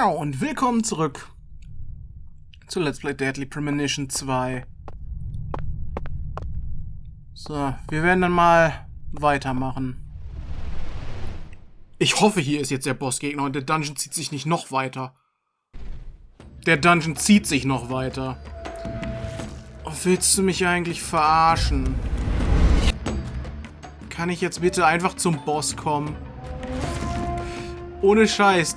Und willkommen zurück zu Let's Play Deadly Premonition 2. So, wir werden dann mal weitermachen. Ich hoffe, hier ist jetzt der Bossgegner und der Dungeon zieht sich nicht noch weiter. Der Dungeon zieht sich noch weiter. Oh, willst du mich eigentlich verarschen? Kann ich jetzt bitte einfach zum Boss kommen? Ohne Scheiß,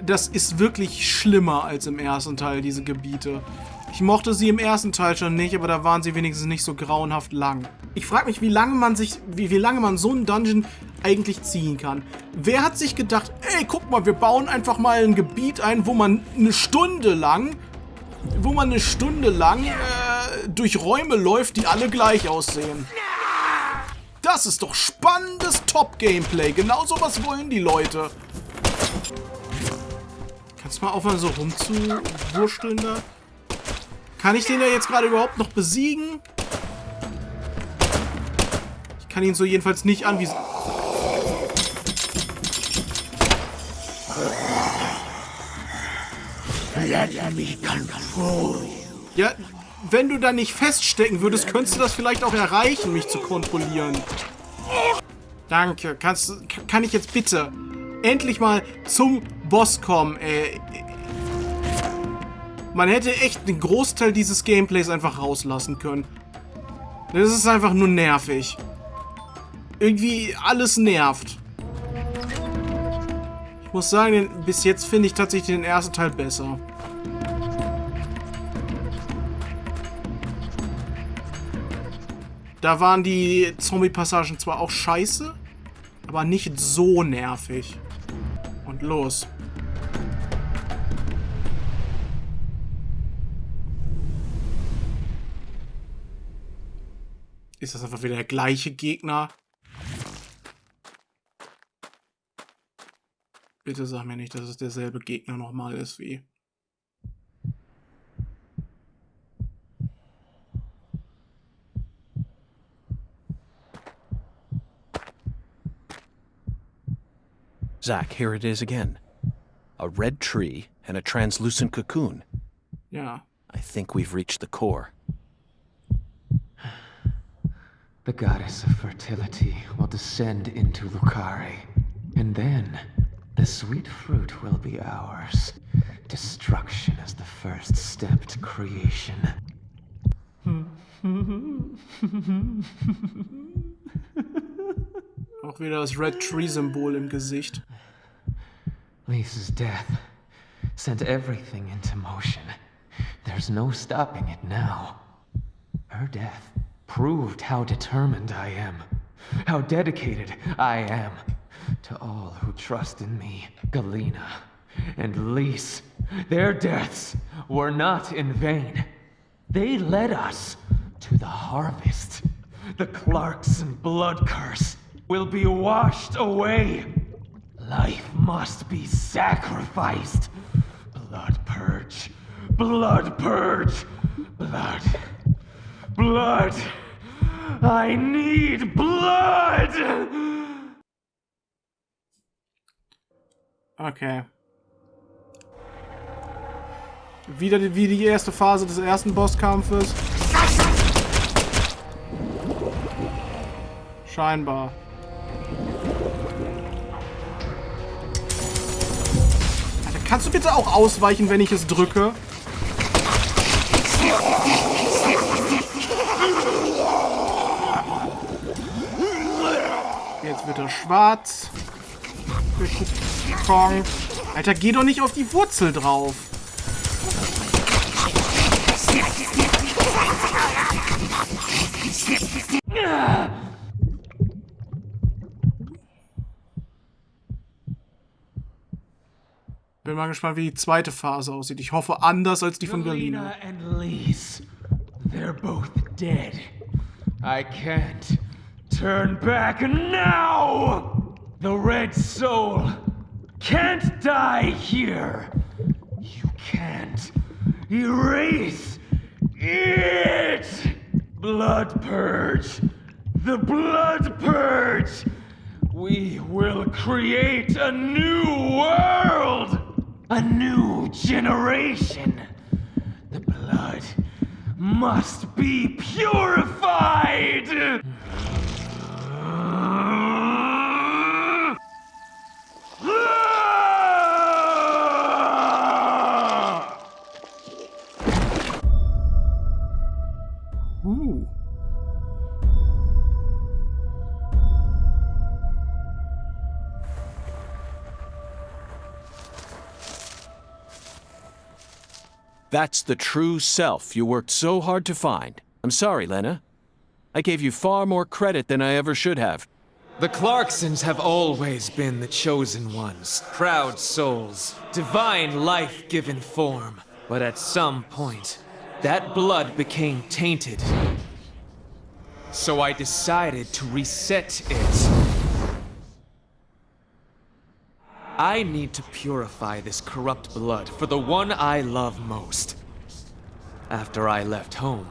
das ist wirklich schlimmer als im ersten Teil, diese Gebiete. Ich mochte sie im ersten Teil schon nicht, aber da waren sie wenigstens nicht so grauenhaft lang. Ich frage mich, wie lange man so einen Dungeon eigentlich ziehen kann. Wer hat sich gedacht, ey, guck mal, wir bauen einfach mal ein Gebiet ein, wo man eine Stunde lang durch Räume läuft, die alle gleich aussehen. Das ist doch spannendes Top-Gameplay. Genau sowas wollen die Leute. Kannst du mal aufhören, so rumzuwurschteln da? Kann ich den ja jetzt gerade überhaupt noch besiegen? Ich kann ihn so jedenfalls nicht anvisieren. Ja, wenn du da nicht feststecken würdest, könntest du das vielleicht auch erreichen, mich zu kontrollieren. Danke. Kann ich jetzt bitte endlich mal zum Boss kommen, ey. Man hätte echt den Großteil dieses Gameplays einfach rauslassen können. Das ist einfach nur nervig. Irgendwie alles nervt. Ich muss sagen, bis jetzt finde ich tatsächlich den ersten Teil besser. Da waren die Zombie-Passagen zwar auch scheiße, aber nicht so nervig. Und los. Ist das einfach wieder der gleiche Gegner? Bitte sag mir nicht, dass es derselbe Gegner nochmal ist wie... Zach, here it is again. A red tree and a translucent cocoon. Yeah. I think we've reached the core. The goddess of fertility will descend into Lé Carré, and then the sweet fruit will be ours. Destruction is the first step to creation. Auch wieder das Red Tree-Symbol im Gesicht. Lisa's death sent everything into motion. There's no stopping it now. Her death proved how determined I am, how dedicated I am to all who trust in me. Galena and Lise, their deaths were not in vain. They led us to the harvest. The Clarkson blood curse will be washed away. Life must be sacrificed. Blood purge. Blood purge. Blood. Blood. I need blood. Okay. Wieder wie die erste Phase des ersten Bosskampfes. Scheinbar. Alter, kannst du bitte auch ausweichen, wenn ich es drücke? Jetzt wird er schwarz. Alter, geh doch nicht auf die Wurzel drauf. Bin mal gespannt, wie die zweite Phase aussieht. Ich hoffe anders als die von Galena. And Lise, they're both dead. I can't turn back now. The red soul can't die here. You can't erase it. Blood purge. The blood purge. We will create a new world. A new generation. The blood must be purified. That's the true self you worked so hard to find. I'm sorry, Lena. I gave you far more credit than I ever should have. The Clarksons have always been the chosen ones, proud souls, divine life-given form. But at some point, that blood became tainted. So I decided to reset it. I need to purify this corrupt blood for the one I love most. After I left home,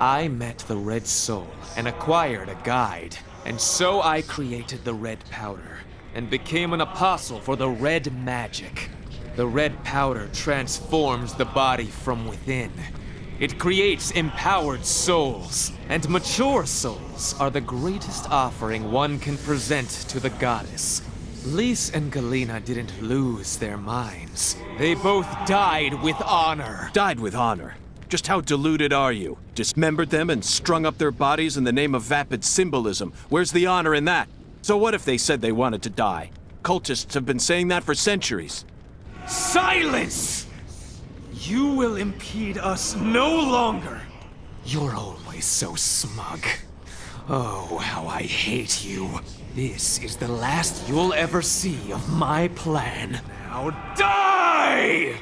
I met the Red Soul and acquired a guide. And so I created the red powder and became an apostle for the red magic. The red powder transforms the body from within. It creates empowered souls, and mature souls are the greatest offering one can present to the goddess. Lise and Galena didn't lose their minds. They both died with honor. Died with honor? Just how deluded are you? Dismembered them and strung up their bodies in the name of vapid symbolism. Where's the honor in that? So what if they said they wanted to die? Cultists have been saying that for centuries. Silence! You will impede us no longer. You're always so smug. Oh, how I hate you. This is the last you'll ever see of my plan. Now die!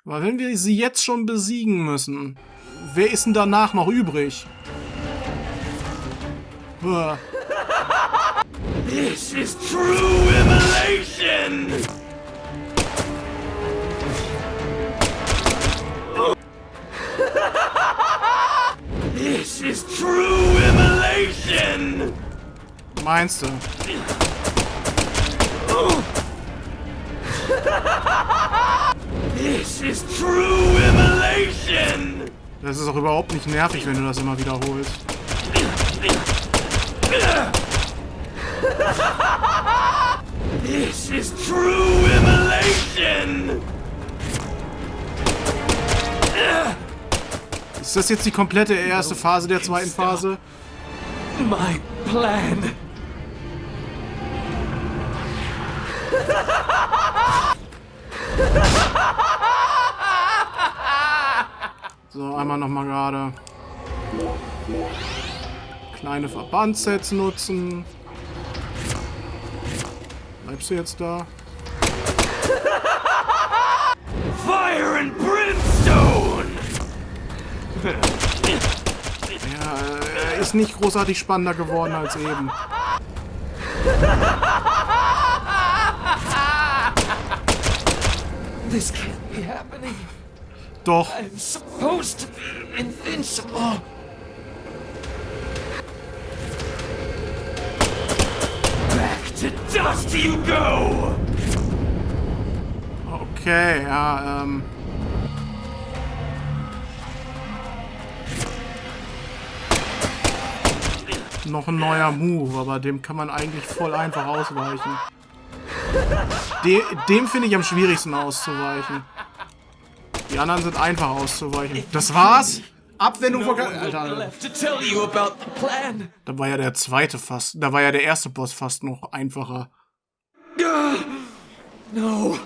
Aber wenn wir sie jetzt schon besiegen müssen, wer ist denn danach noch übrig? This is true immolation! This is true immolation! Meinst du? This is true immolation! Das ist auch überhaupt nicht nervig, wenn du das immer wiederholst. This is true immolation! Ist das jetzt die komplette erste Phase der zweiten Phase? My plan. So, einmal nochmal gerade. Kleine Verbandssets nutzen. Bleibst du jetzt da? Fire and brimstone! Ja, er ist nicht großartig spannender geworden als eben. This can't be happening. Doch. I'm supposed to be invincible. Back to dust you go! Okay, ja, noch ein neuer Move, aber dem kann man eigentlich voll einfach ausweichen. Dem finde ich am schwierigsten auszuweichen. Die anderen sind einfach auszuweichen. Das war's? Abwendung von... Alter. Da war ja der zweite fast... Da war ja der erste Boss fast noch einfacher. No.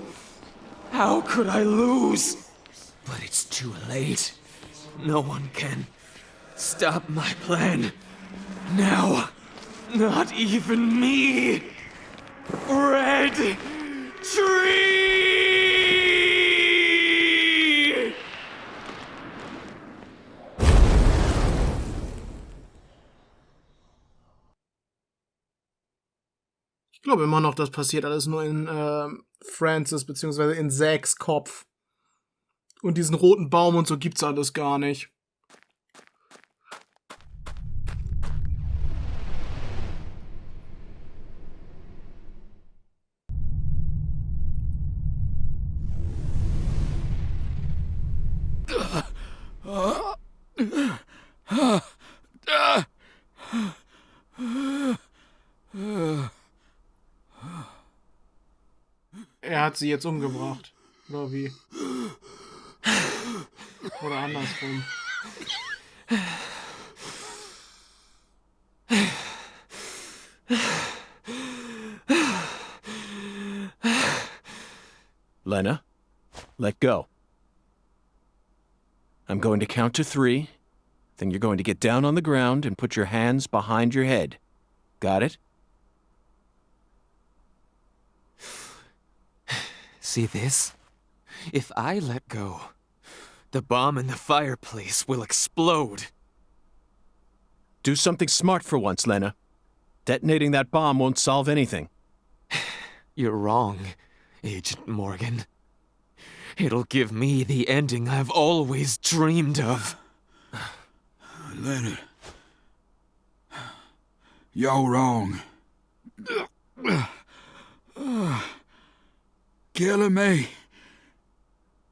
How could I lose? But it's too late. No one can stop my plan. Now. Not even me. Red Tree! Ich glaube immer noch, das passiert alles nur in Francis bzw. in Zacks Kopf. Und diesen roten Baum und so gibt's alles gar nicht. Er hat sie jetzt umgebracht. Oder wie? Oder andersrum. Lena, let go. I'm going to count to 3. Then you're going to get down on the ground and put your hands behind your head. Got it? See this? If I let go, the bomb in the fireplace will explode. Do something smart for once, Lena. Detonating that bomb won't solve anything. You're wrong, Agent Morgan. It'll give me the ending I've always dreamed of. Leonard, you're wrong. Killing me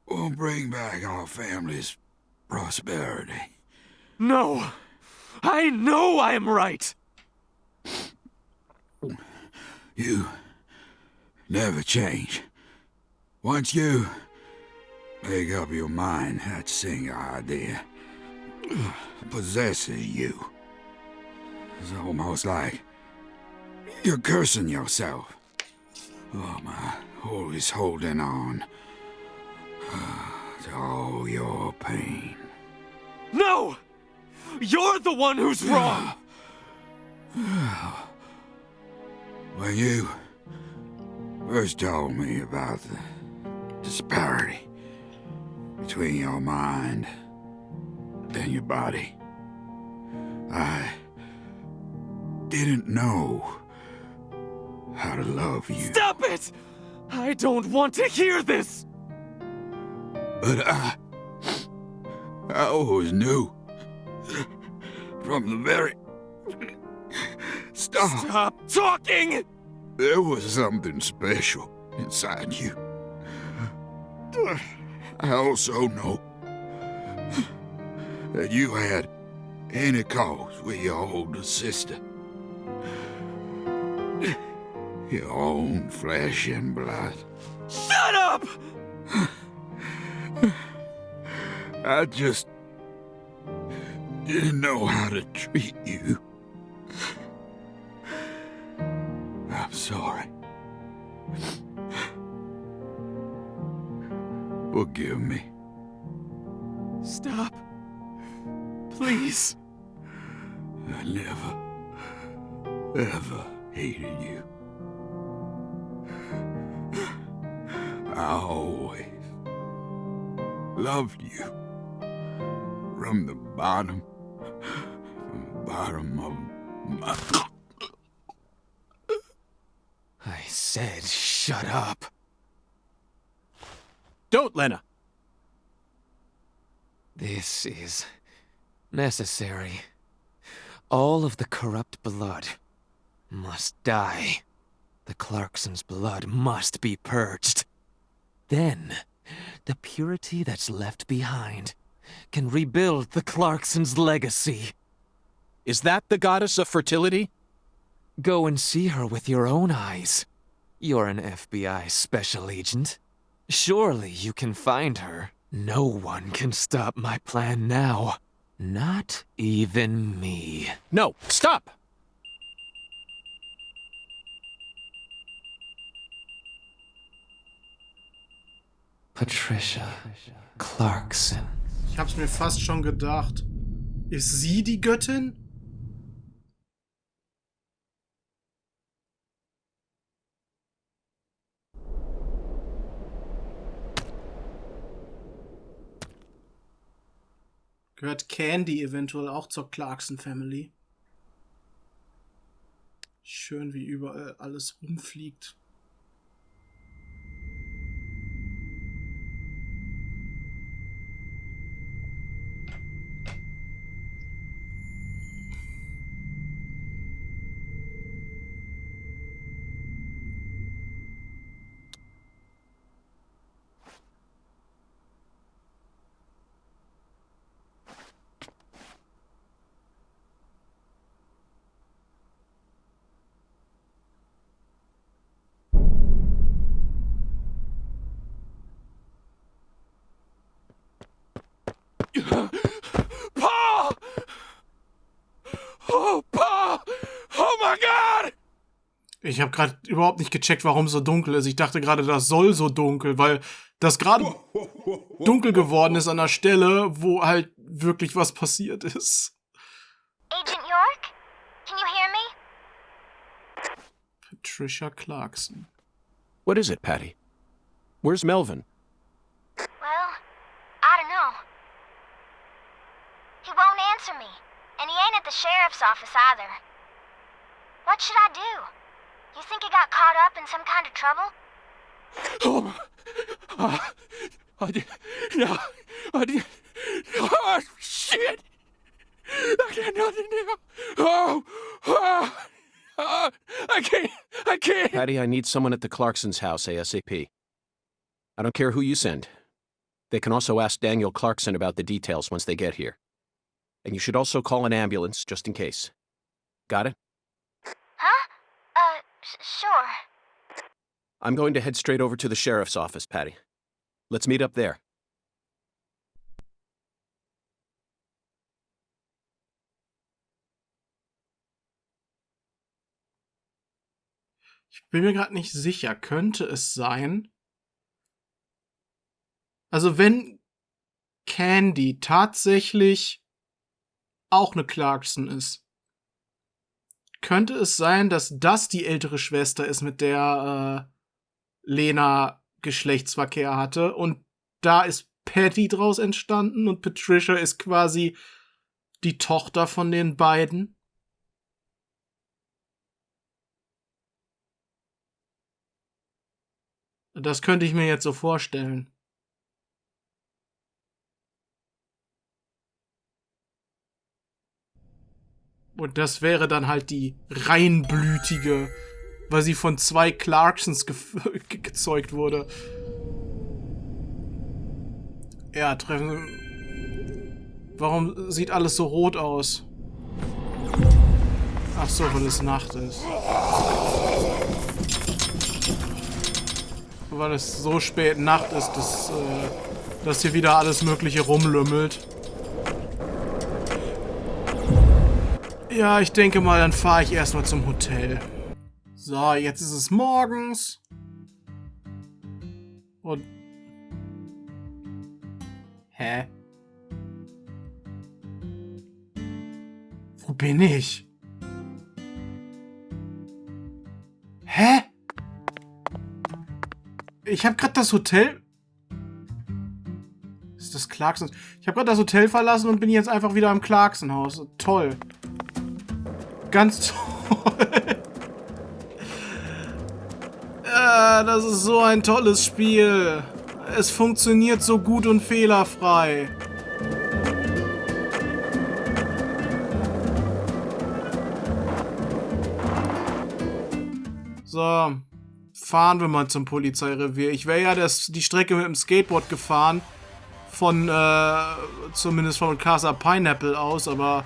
will bring back our family's prosperity. No! I know I'm right! You never change. Once you make up your mind, that single idea possesses you. It's almost like you're cursing yourself. Oh, my, always holding on to all your pain. No! You're the one who's wrong! When you first told me about the disparity between your mind and your body, I didn't know how to love you. Stop it! I don't want to hear this! But I always knew from the very start. Stop talking! There was something special inside you. I also know that you had any cause with your older sister. Your own flesh and blood. Shut up! I just didn't know how to treat you. I'm sorry. Forgive me. Stop. Please. I never, ever hated you. I always loved you. From the bottom of my... I said shut up. Don't, Lena! This is necessary. All of the corrupt blood must die. The Clarksons' blood must be purged. Then, the purity that's left behind can rebuild the Clarksons' legacy. Is that the goddess of fertility? Go and see her with your own eyes. You're an FBI special agent. Surely you can find her. No one can stop my plan now. Not even me. No, stop! Patricia Clarkson. Ich hab's mir fast schon gedacht. Ist sie die Göttin? Gehört Candy eventuell auch zur Clarkson Family? Schön, wie überall alles rumfliegt. Paul! Oh, Paul! Oh my God! Ich habe gerade überhaupt nicht gecheckt, warum es so dunkel ist. Ich dachte gerade, das soll so dunkel, weil das gerade dunkel geworden ist an der Stelle, wo halt wirklich was passiert ist. Agent York? Can you hear me? Patricia Clarkson. What is it, Patty? Where's Melvin? Well, I don't know. He won't answer me, and he ain't at the sheriff's office either. What should I do? You think he got caught up in some kind of trouble? No, oh, shit! I got nothing now. I can't. Patty, I need someone at the Clarkson's house ASAP. I don't care who you send. They can also ask Daniel Clarkson about the details once they get here. And you should also call an ambulance, just in case. Got it? Huh? Sure. I'm going to head straight over to the sheriff's office, Patty. Let's meet up there. Ich bin mir gerade nicht sicher. Könnte es sein? Also wenn Candy tatsächlich auch eine Clarkson ist, könnte es sein, dass das die ältere Schwester ist, mit der Lena Geschlechtsverkehr hatte, und da ist Patty draus entstanden und Patricia ist quasi die Tochter von den beiden? Das könnte ich mir jetzt so vorstellen. Und das wäre dann halt die reinblütige, weil sie von zwei Clarksons gezeugt wurde. Ja, treffen. Warum sieht alles so rot aus? Ach so, weil es Nacht ist. Weil es so spät Nacht ist, dass hier wieder alles Mögliche rumlümmelt. Ja, ich denke mal, dann fahre ich erstmal zum Hotel. So, jetzt ist es morgens. Und... Hä? Wo bin ich? Hä? Ich habe gerade das Hotel... Ist das Clarkson? Ich habe gerade das Hotel verlassen und bin jetzt einfach wieder im Clarkson-Haus. Toll. Ganz toll. Ja, das ist so ein tolles Spiel. Es funktioniert so gut und fehlerfrei. So, fahren wir mal zum Polizeirevier. Ich wäre ja die Strecke mit dem Skateboard gefahren. Von, zumindest von Casa Pineapple aus, aber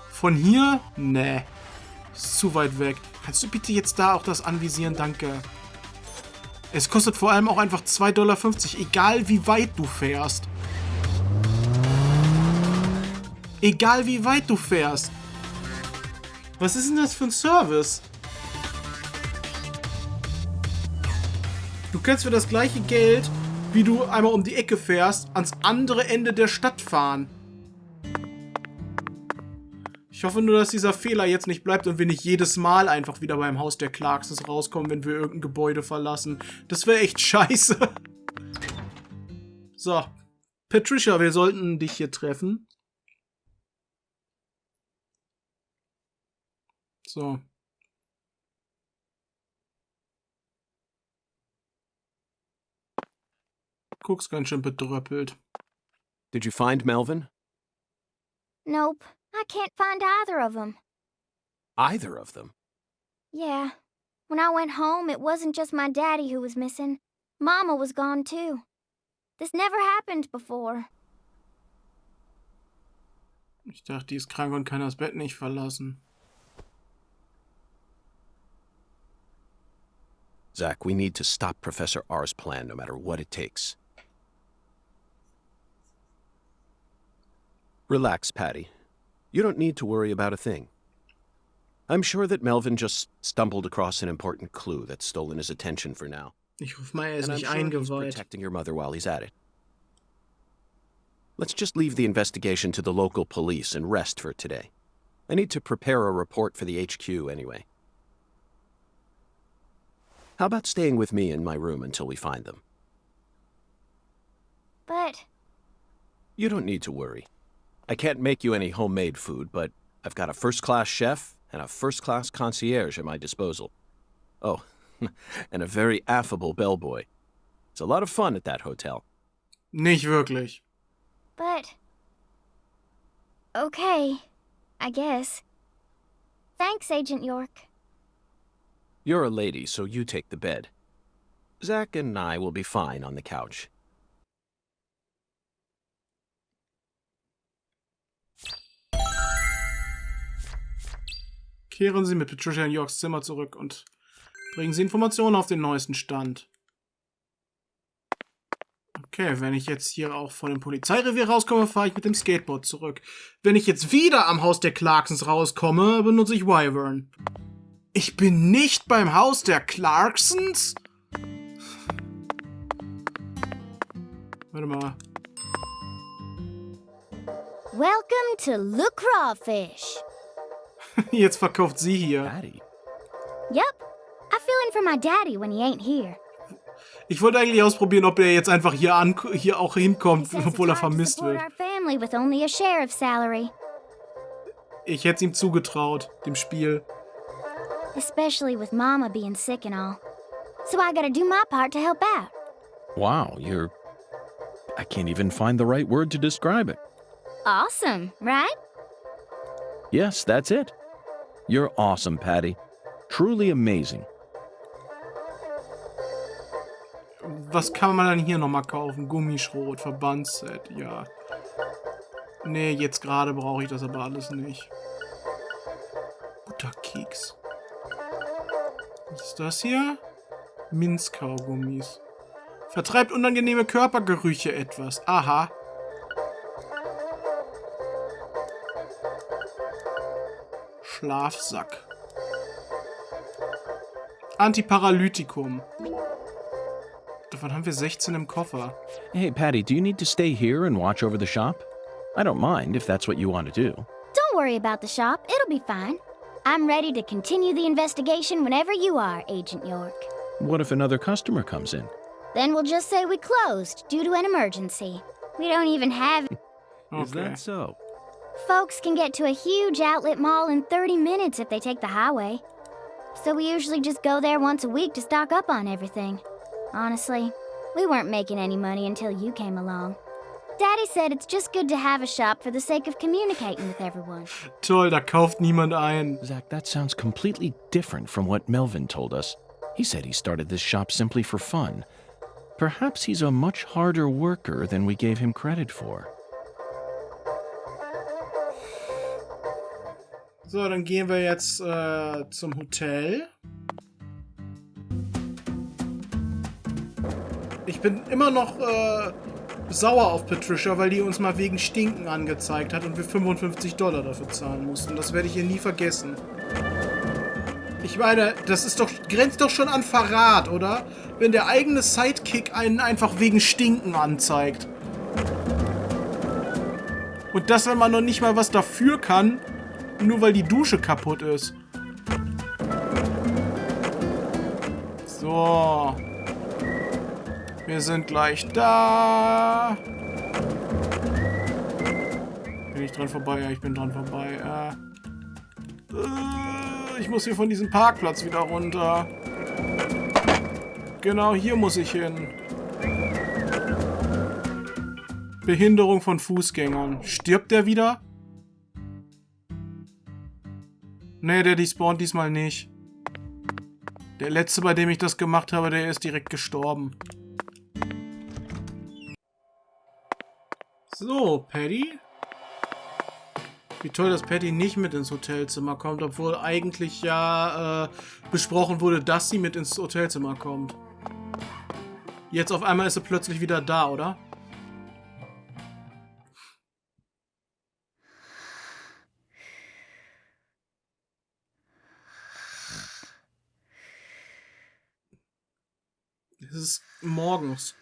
von hier? Nee. Ist zu weit weg. Kannst du bitte jetzt da auch das anvisieren? Danke. Es kostet vor allem auch einfach 2,50 $, egal wie weit du fährst. Egal wie weit du fährst. Was ist denn das für ein Service? Du kannst für das gleiche Geld, wie du einmal um die Ecke fährst, ans andere Ende der Stadt fahren. Ich hoffe nur, dass dieser Fehler jetzt nicht bleibt und wir nicht jedes Mal einfach wieder beim Haus der Clarksons rauskommen, wenn wir irgendein Gebäude verlassen. Das wäre echt scheiße. So. Patricia, wir sollten dich hier treffen. So. Guck's ganz schön bedröppelt. Did you find Melvin? Nope. I can't find either of them. Either of them? Yeah. When I went home, it wasn't just my daddy who was missing. Mama was gone too. This never happened before. Ich dachte, die ist krank und kann das Bett nicht verlassen. Zach, we need to stop Professor R's plan no matter what it takes. Relax, Patty. You don't need to worry about a thing. I'm sure that Melvin just stumbled across an important clue that's stolen his attention for now. Ich hoffe mal, er ist And I'm nicht sure he's eingeweiht. protecting your mother while he's at it. Let's just leave the investigation to the local police and rest for today. I need to prepare a report for the HQ anyway. How about staying with me in my room until we find them? But You don't need to worry. I can't make you any homemade food, but I've got a first-class chef and a first-class concierge at my disposal. Oh, and a very affable bellboy. It's a lot of fun at that hotel. Nicht wirklich. But... Okay, I guess. Thanks, Agent York. You're a lady, so you take the bed. Zach and I will be fine on the couch. Kehren Sie mit Patricia in Yorks Zimmer zurück und bringen Sie Informationen auf den neuesten Stand. Okay, wenn ich jetzt hier auch von dem Polizeirevier rauskomme, fahre ich mit dem Skateboard zurück. Wenn ich jetzt wieder am Haus der Clarksons rauskomme, benutze ich Wyvern. Ich bin nicht beim Haus der Clarksons? Warte mal. Welcome to Le Crawfish. Jetzt verkauft sie hier. Patty? Yep, I fill in for my daddy when he ain't here. Ich wollte eigentlich ausprobieren, ob er jetzt einfach hier auch He hinkommt, says obwohl er it's hard to vermisst support wird. our family with only a sheriff's salary, Ich hätte es ihm zugetraut, dem Spiel. especially with Mama being sick and all. So I gotta do my part to help out. Wow, I can't even find the right word to describe it. Awesome, right? Yes, that's it. You're awesome, Patty. Truly amazing. Was kann man dann hier nochmal kaufen? Gummischrot, Verbandsset, ja. Nee, jetzt gerade brauche ich das aber alles nicht. Butterkeks. Was ist das hier? Minzkaugummis. Vertreibt unangenehme Körpergerüche etwas. Aha. Schlafsack. Antiparalytikum. Davon haben wir 16 im Koffer. Hey, Patty, do you need to stay here and watch over the shop? I don't mind if that's what you want to do. Don't worry about the shop, it'll be fine. I'm ready to continue the investigation whenever you are, Agent York. What if another customer comes in? Then we'll just say we closed due to an emergency. We don't even have... Is Okay. that so? Folks can get to a huge outlet mall in 30 minutes if they take the highway. So we usually just go there once a week to stock up on everything. Honestly, we weren't making any money until you came along. Daddy said it's just good to have a shop for the sake of communicating with everyone. Toll, da kauft niemand ein. Zach, that sounds completely different from what Melvin told us. He said he started this shop simply for fun. Perhaps he's a much harder worker than we gave him credit for. So, dann gehen wir jetzt zum Hotel. Ich bin immer noch sauer auf Patricia, weil die uns mal wegen Stinken angezeigt hat und wir $55 dafür zahlen mussten. Das werde ich ihr nie vergessen. Ich meine, das ist doch, grenzt doch schon an Verrat, oder? Wenn der eigene Sidekick einen einfach wegen Stinken anzeigt. Und das, wenn man noch nicht mal was dafür kann, nur weil die Dusche kaputt ist. So. Wir sind gleich da. Bin ich dran vorbei? Ja, ich bin dran vorbei. Ich muss hier von diesem Parkplatz wieder runter. Genau, hier muss ich hin. Behinderung von Fußgängern. Stirbt der wieder? Nee, der despawnt diesmal nicht. Der letzte, bei dem ich das gemacht habe, der ist direkt gestorben. So, Paddy. Wie toll, dass Patty nicht mit ins Hotelzimmer kommt, obwohl eigentlich ja besprochen wurde, dass sie mit ins Hotelzimmer kommt. Jetzt auf einmal ist sie plötzlich wieder da, oder? Morgens.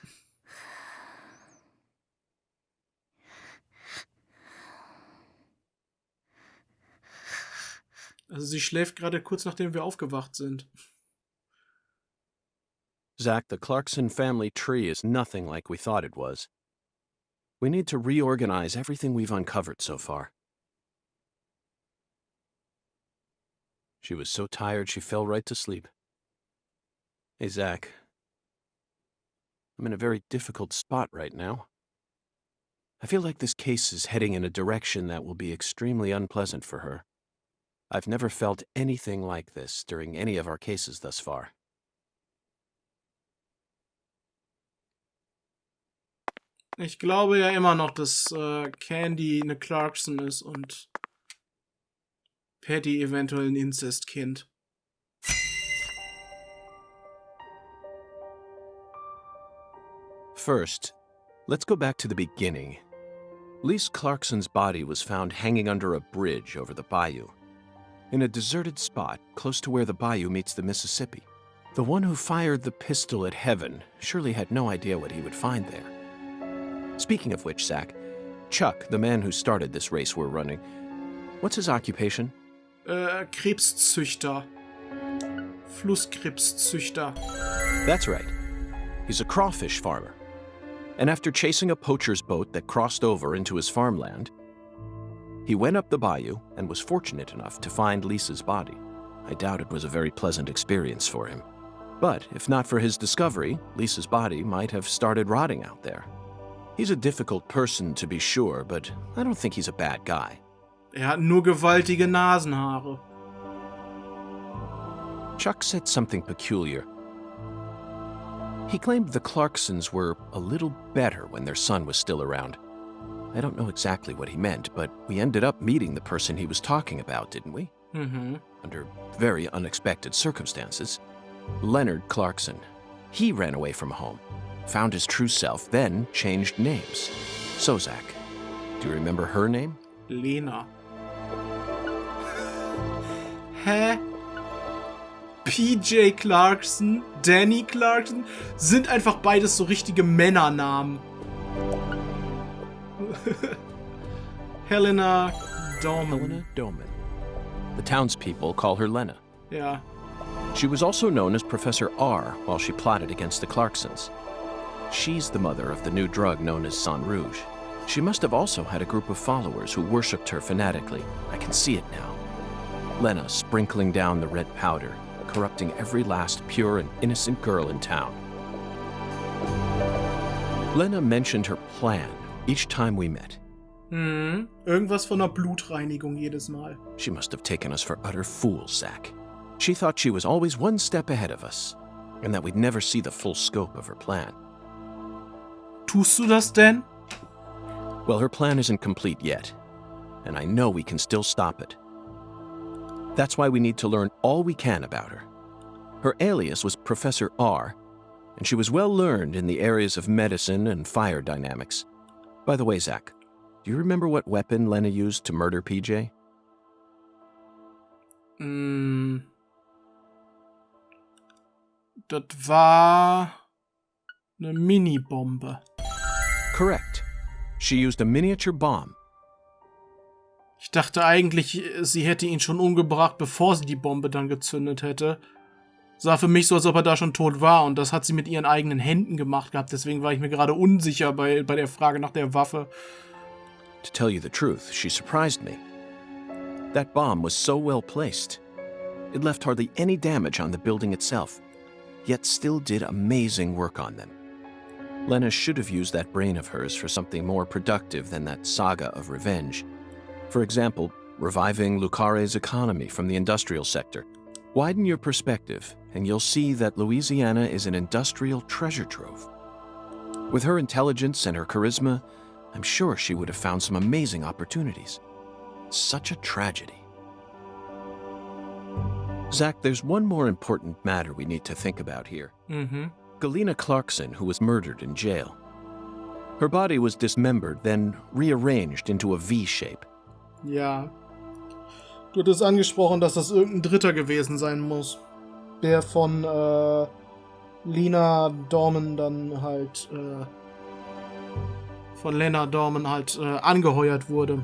Also sie schläft gerade kurz nachdem wir aufgewacht sind. Zach, the Clarkson family tree is nothing like we thought it was. We need to reorganize everything we've uncovered so far. She was so tired she fell right to sleep. Hey, Zach. I'm in a very difficult spot right now. I feel like this case is heading in a direction that will be extremely unpleasant for her. I've never felt anything like this during any of our cases thus far. Ich glaube ja immer noch, dass Candy eine Clarkson ist und Patty eventuell ein Inzestkind. First, let's go back to the beginning. Lise Clarkson's body was found hanging under a bridge over the bayou, in a deserted spot close to where the bayou meets the Mississippi. The one who fired the pistol at Heaven surely had no idea what he would find there. Speaking of which, Zach, Chuck, the man who started this race we're running, what's his occupation? Krebszüchter. Flusskrebszüchter. That's right. He's a crawfish farmer. And after chasing a poacher's boat that crossed over into his farmland, he went up the bayou and was fortunate enough to find Lisa's body. I doubt it was a very pleasant experience for him. But if not for his discovery, Lisa's body might have started rotting out there. He's a difficult person to be sure, but I don't think he's a bad guy. Hat nur gewaltige Nasenhaare. Chuck said something peculiar. He claimed the Clarksons were a little better when their son was still around. I don't know exactly what he meant, but we ended up meeting the person he was talking about, didn't we? Mm-hmm. Under very unexpected circumstances. Leonard Clarkson. He ran away from home, found his true self, then changed names. So, Zach, do you remember her name? Lena. Hä? PJ Clarkson, Danny Clarkson sind einfach beides so richtige Männernamen. Helena Doman. Helena Doman. The townspeople call her Lena. Ja. She was also known as Professor R while she plotted against the Clarksons. She's the mother of the new drug known as Sang Rouge. She must have also had a group of followers who worshipped her fanatically. I can see it now. Lena sprinkling down the red powder, corrupting every last pure and innocent girl in town. Lena mentioned her plan each time we met. Irgendwas von einer Blutreinigung jedes Mal. She must have taken us for utter fools, Zach. She thought she was always one step ahead of us, and that we'd never see the full scope of her plan. Tust du das denn? Well, her plan isn't complete yet, and I know we can still stop it. That's why we need to learn all we can about her. Her alias was Professor R, and she was well learned in the areas of medicine and fire dynamics. By the way, Zach, do you remember what weapon Lena used to murder PJ? Das war eine Mini-Bombe. Correct. She used a miniature bomb. Ich dachte eigentlich, sie hätte ihn schon umgebracht, bevor sie die Bombe dann gezündet hätte. Sah für mich so, als ob er da schon tot war, und das hat sie mit ihren eigenen Händen gemacht gehabt. Deswegen war ich mir gerade unsicher bei der Frage nach der Waffe. To tell you the truth, she surprised me. That bomb was so well placed. It left hardly any damage on the building itself, yet still did amazing work on them. Lena should have used that brain of hers for something more productive than that saga of revenge. For example, reviving Lé Carré's economy from the industrial sector. Widen your perspective, and you'll see that Louisiana is an industrial treasure trove. With her intelligence and her charisma, I'm sure she would have found some amazing opportunities. Such a tragedy. Zach, there's one more important matter we need to think about here. Galena Clarkson, who was murdered in jail. Her body was dismembered, then rearranged into a V-shape. Ja. Du hattest angesprochen, dass das irgendein Dritter gewesen sein muss. Der von Lena Dorman dann halt, von Lena Dorman halt angeheuert wurde.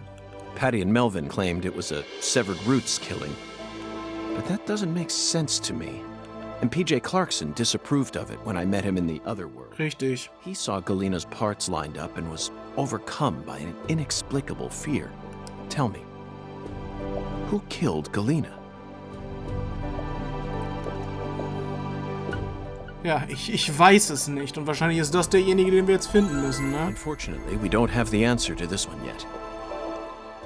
Patty and Melvin claimed it was a severed roots killing. But that doesn't make sense to me. And PJ Clarkson disapproved of it when I met him in the other world. Richtig. He saw Galena's parts lined up and was overcome by an inexplicable fear. Tell me, who killed Galena? Ja, ich weiß es nicht. Und wahrscheinlich ist das derjenige, den wir jetzt finden müssen, ne? Unfortunately, we don't have the answer to this one yet.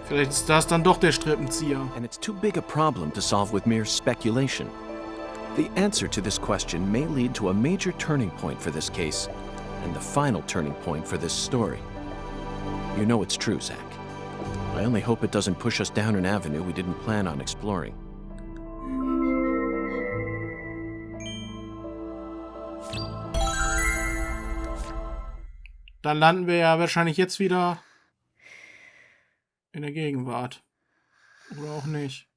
Vielleicht ist das dann doch der Strippenzieher. And it's too big a problem to solve with mere speculation. The answer to this question may lead to a major turning point for this case, and the final turning point for this story. You know it's true, Zach. I only hope it doesn't push us down an avenue we didn't plan on exploring. Dann landen wir ja wahrscheinlich jetzt wieder in der Gegenwart. Oder auch nicht.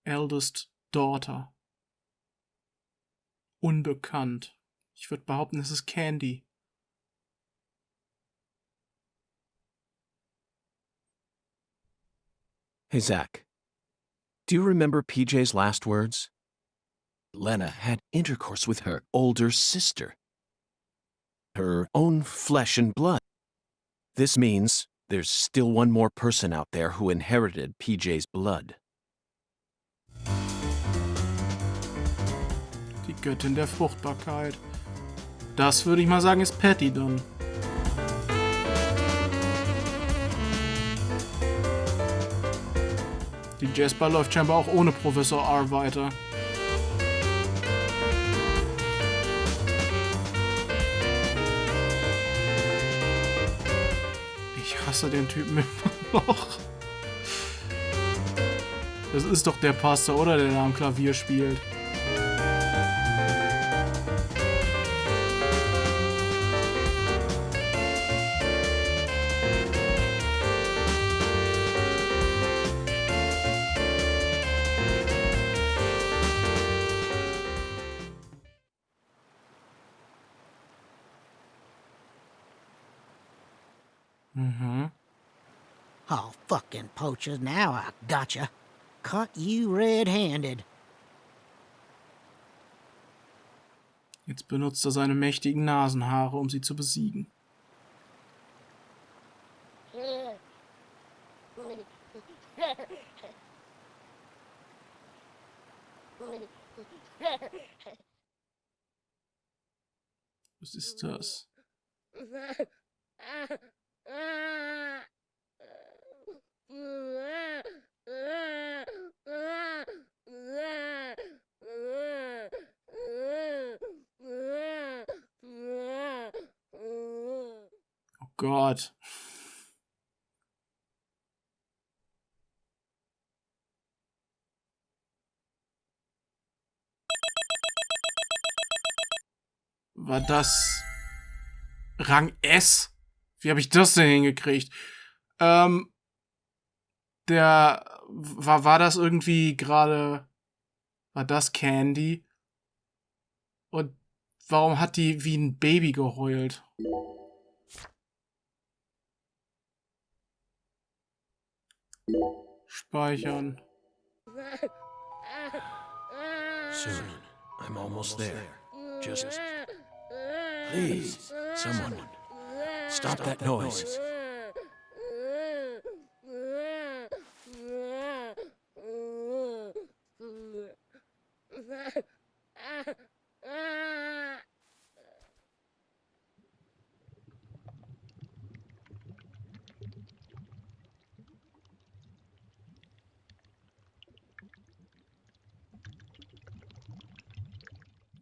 Eldest Daughter. Unbekannt. Ich würde behaupten, es ist Candy. Hey, Zach. Do you remember PJ's last words? Lena had intercourse with her older sister. Her own flesh and blood. This means there's still one more person out there who inherited PJ's blood. Die Göttin der Fruchtbarkeit. Das würde ich mal sagen, ist Patty dann. Die Jasper läuft scheinbar auch ohne Professor R weiter. Ich hasse den Typen immer noch. Das ist doch der Pastor, oder? Der da am Klavier spielt. Oh, fucking poachers, now I gotcha. Caught you red-handed. Jetzt benutzt er seine mächtigen Nasenhaare, um sie zu besiegen. Was ist das? Oh Gott. War das Rang S? Wie habe ich das denn hingekriegt? War das irgendwie gerade... War das Candy? Und warum hat die wie ein Baby geheult? Speichern. Soon, I'm almost there. Just... Please, someone, stop that noise.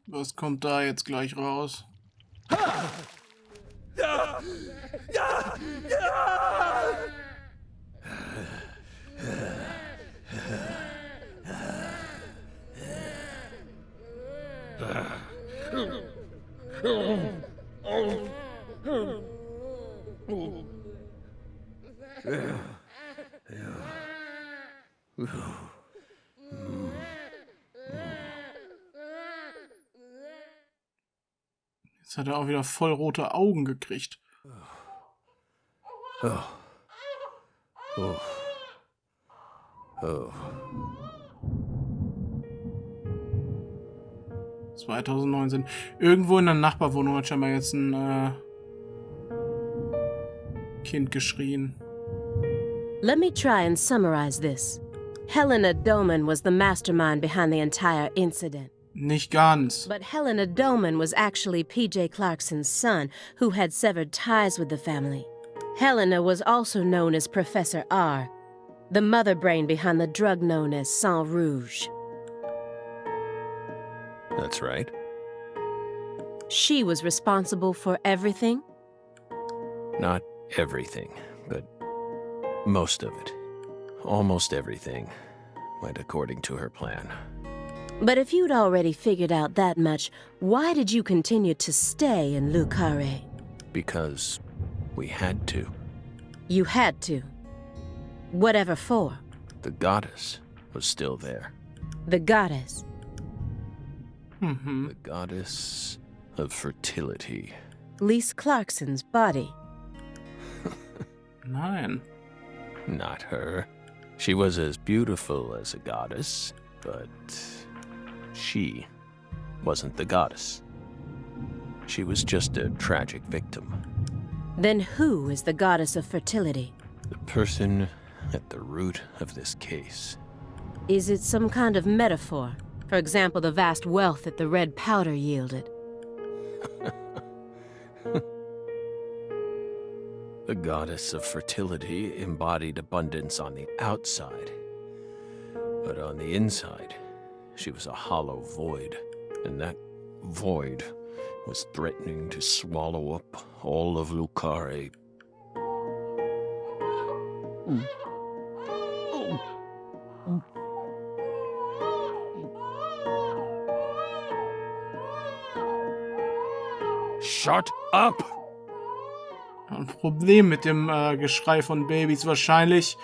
Was kommt da jetzt gleich raus? Jetzt hat er auch wieder voll rote Augen gekriegt. Oh. Oh. Oh. 2019. Irgendwo in der Nachbarwohnung hat scheinbar jetzt ein Kind geschrien. Let me try and summarize this. Helena Doman was the mastermind behind the entire incident. Nicht ganz. But Helena Doman was actually P.J. Clarkson's son, who had severed ties with the family. Helena was also known as Professor R, the mother brain behind the drug known as Sang Rouge. That's right. She was responsible for everything? Not everything, but most of it. Almost everything went according to her plan. But if you'd already figured out that much, why did you continue to stay in Lé Carré? Because we had to. You had to. Whatever for? The goddess was still there. The goddess. Mhm. The goddess of fertility. Lise Clarkson's body. Nein. Not her. She was as beautiful as a goddess, but she wasn't the goddess. She was just a tragic victim. Then who is the goddess of fertility? The person at the root of this case. Is it some kind of metaphor? For example, the vast wealth that the red powder yielded. The goddess of fertility embodied abundance on the outside. But on the inside, she was a hollow void. And that void was threatening to swallow up all of Lé Carré. Shut up! Ein Problem mit dem Geschrei von Babys. Wahrscheinlich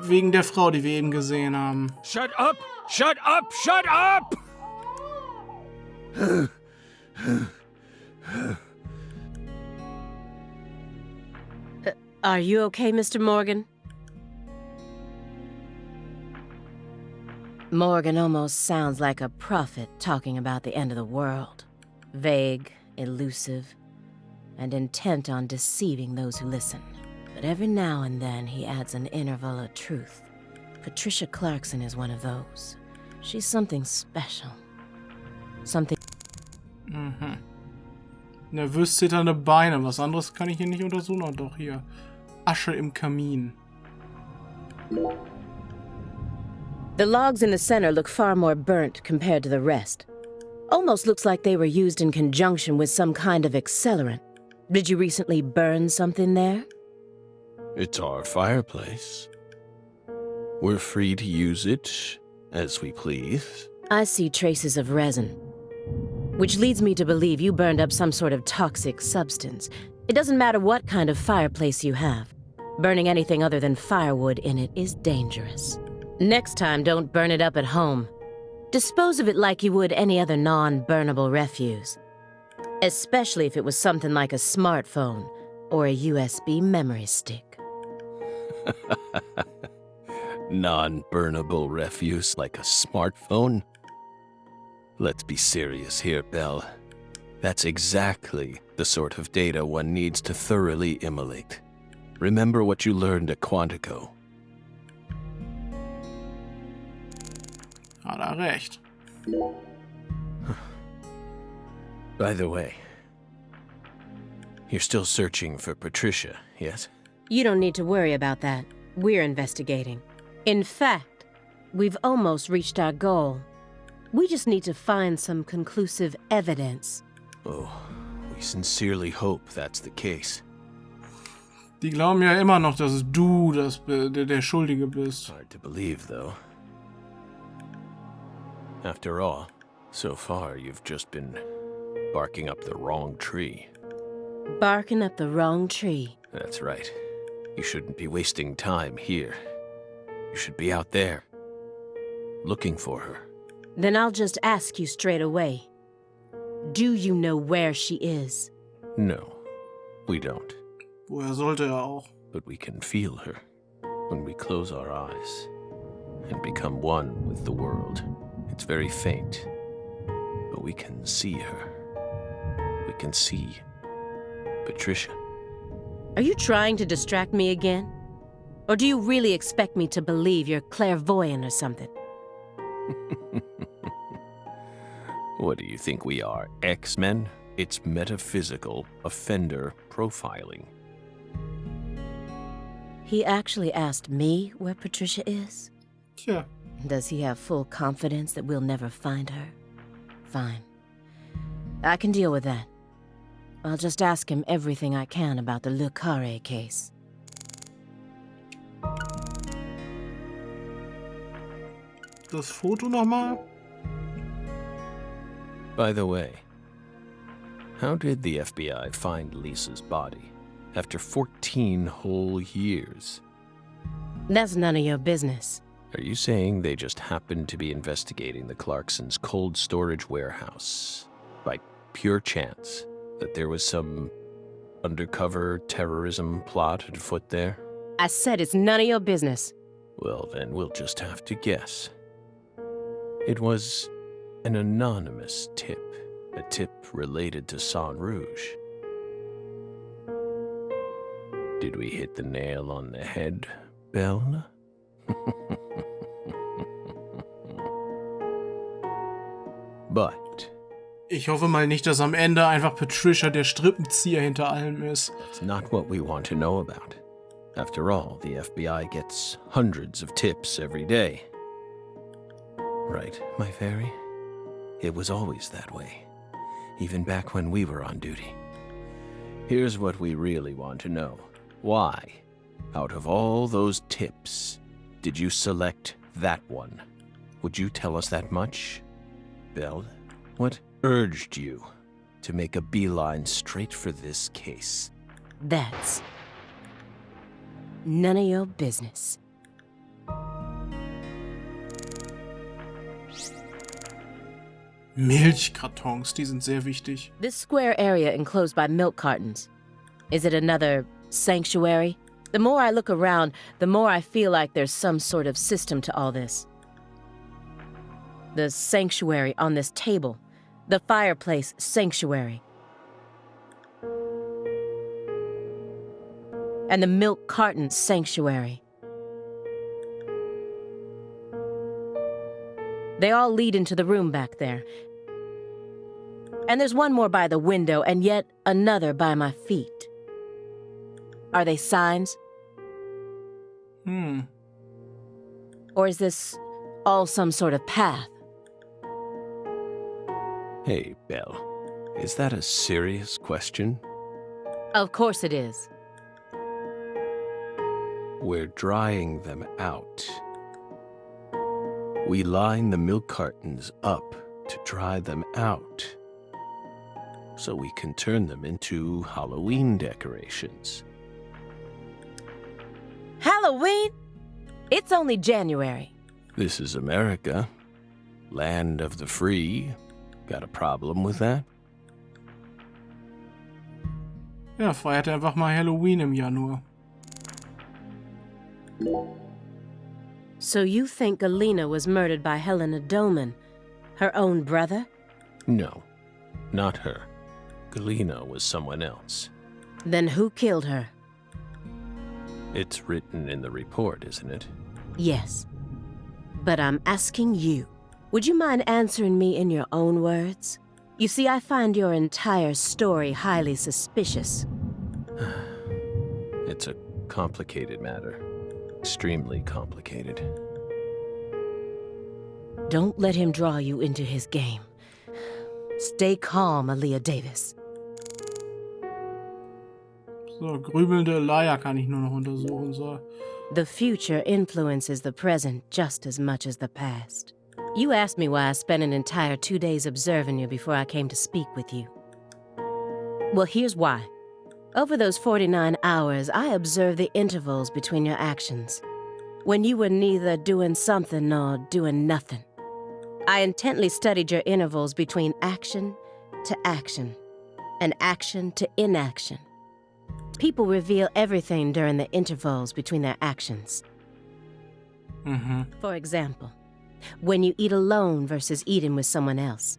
wegen der Frau, die wir eben gesehen haben. Shut up! Shut up! Shut up! Are you okay, Mr. Morgan? Morgan almost sounds like a prophet talking about the end of the world. Vague, elusive, and intent on deceiving those who listen. But every now and then he adds an interval of truth. Patricia Clarkson is one of those. She's something special. Something... Mhm. Nervös zitternde Beine. Was anderes kann ich hier nicht untersuchen. Oh, doch, hier. Asche im Kamin. The logs in the center look far more burnt compared to the rest. Almost looks like they were used in conjunction with some kind of accelerant. Did you recently burn something there? It's our fireplace. We're free to use it as we please. I see traces of resin, which leads me to believe you burned up some sort of toxic substance. It doesn't matter what kind of fireplace you have. Burning anything other than firewood in it is dangerous. Next time, don't burn it up at home. Dispose of it like you would any other non-burnable refuse. Especially if it was something like a smartphone or a USB memory stick. Non-burnable refuse like a smartphone? Let's be serious here, Belle. That's exactly the sort of data one needs to thoroughly immolate. Remember what you learned at Quantico. Hat er recht. By the way, you're still searching for Patricia, yes? You don't need to worry about that. We're investigating. In fact, we've almost reached our goal. We just need to find some conclusive evidence. Oh, we sincerely hope that's the case. Die glauben ja immer noch, dass du der Schuldige bist. Hard to believe, though. After all, so far you've just been barking up the wrong tree. Barking up the wrong tree. That's right. You shouldn't be wasting time here. You should be out there, looking for her. Then I'll just ask you straight away. Do you know where she is? No, we don't. Woher sollte auch? But we can feel her when we close our eyes and become one with the world. It's very faint, but we can see her. We can see Patricia. Are you trying to distract me again? Or do you really expect me to believe you're clairvoyant or something? What do you think we are, X-Men? It's metaphysical offender profiling. He actually asked me where Patricia is? Tja. Does he have full confidence that we'll never find her? Fine. I can deal with that. I'll just ask him everything I can about the Lé Carré case. Das Foto nochmal? By the way, how did the FBI find Lisa's body after 14 whole years? That's none of your business. Are you saying they just happened to be investigating the Clarksons' cold storage warehouse by pure chance that there was some undercover terrorism plot afoot there? I said it's none of your business. Well, then we'll just have to guess. It was an anonymous tip, a tip related to Saint Rouge. Did we hit the nail on the head, Belle? But Ich hoffe mal nicht, dass am Ende einfach Patricia der Strippenzieher hinter allem ist. that's not what we want to know about. After all, the FBI gets hundreds of tips every day. Right, my fairy? It was always that way, even back when we were on duty. Here's what we really want to know. Why, out of all those tips, did you select that one? Would you tell us that much? Belle, what urged you to make a beeline straight for this case? That's none of your business. Milchkartons, die sind sehr wichtig. This square area enclosed by milk cartons. Is it another sanctuary? The more I look around, the more I feel like there's some sort of system to all this. The sanctuary on this table. The fireplace sanctuary. And the milk carton sanctuary. They all lead into the room back there. And there's one more by the window, and yet another by my feet. Are they signs? Or is this all some sort of path? Hey, Belle, is that a serious question? Of course it is. We're drying them out. We line the milk cartons up to dry them out, so we can turn them into Halloween decorations. Halloween? It's only January. This is America, land of the free. Got a problem with that? Ja, feiert einfach mal Halloween im Januar. So you think Galena was murdered by Helena Doman, her own brother? No, not her. Galena was someone else. Then who killed her? It's written in the report, isn't it? Yes. But I'm asking you, would you mind answering me in your own words? You see, I find your entire story highly suspicious. It's a complicated matter. Extremely complicated. Don't let him draw you into his game. Stay calm, Aaliyah Davis. So, grübelnde Leier kann ich nur noch untersuchen, so. The future influences the present just as much as the past. You asked me why I spent an entire 2 days observing you before I came to speak with you. Well, here's why. Over those 49 hours, I observed the intervals between your actions. when you were neither doing something nor doing nothing. I intently studied your intervals between action to action, and action to inaction. People reveal everything during the intervals between their actions. For example, when you eat alone versus eating with someone else.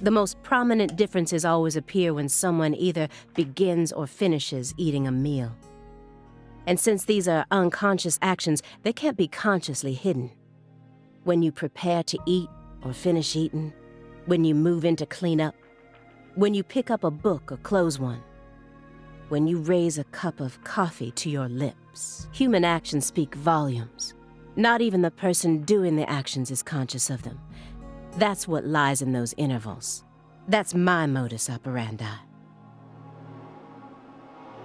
The most prominent differences always appear when someone either begins or finishes eating a meal. And since these are unconscious actions, they can't be consciously hidden. When you prepare to eat or finish eating, when you move in to clean up, when you pick up a book or close one, when you raise a cup of coffee to your lips. Human actions speak volumes. Not even the person doing the actions is conscious of them. That's what lies in those intervals. That's my modus operandi.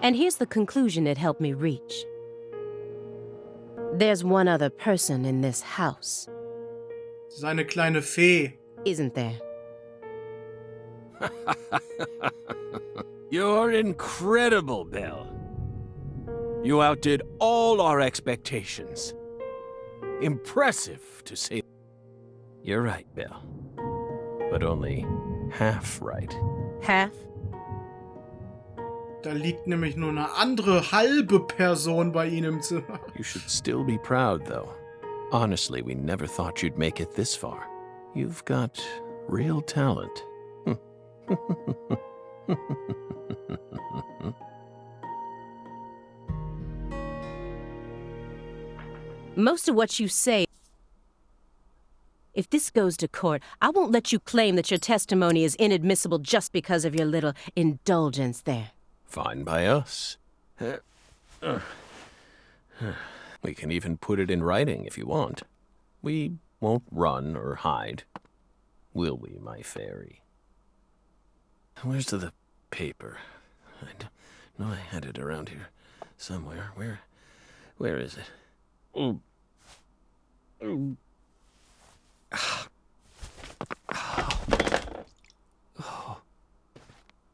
And here's the conclusion it helped me reach. There's one other person in this house. Sie ist eine kleine Fee. Isn't there? You're incredible, Belle. You outdid all our expectations. Impressive, to say. You're right, Belle. But only half right. Half? Da liegt nämlich nur eine andere halbe Person bei Ihnen im Zimmer. You should still be proud, though. Honestly, we never thought you'd make it this far. You've got real talent. Most of what you say... If this goes to court, I won't let you claim that your testimony is inadmissible just because of your little indulgence there. Fine by us. We can even put it in writing if you want. We won't run or hide. Will we, my fairy? Where's the paper? I know I had it around here somewhere. Where is it? Oh.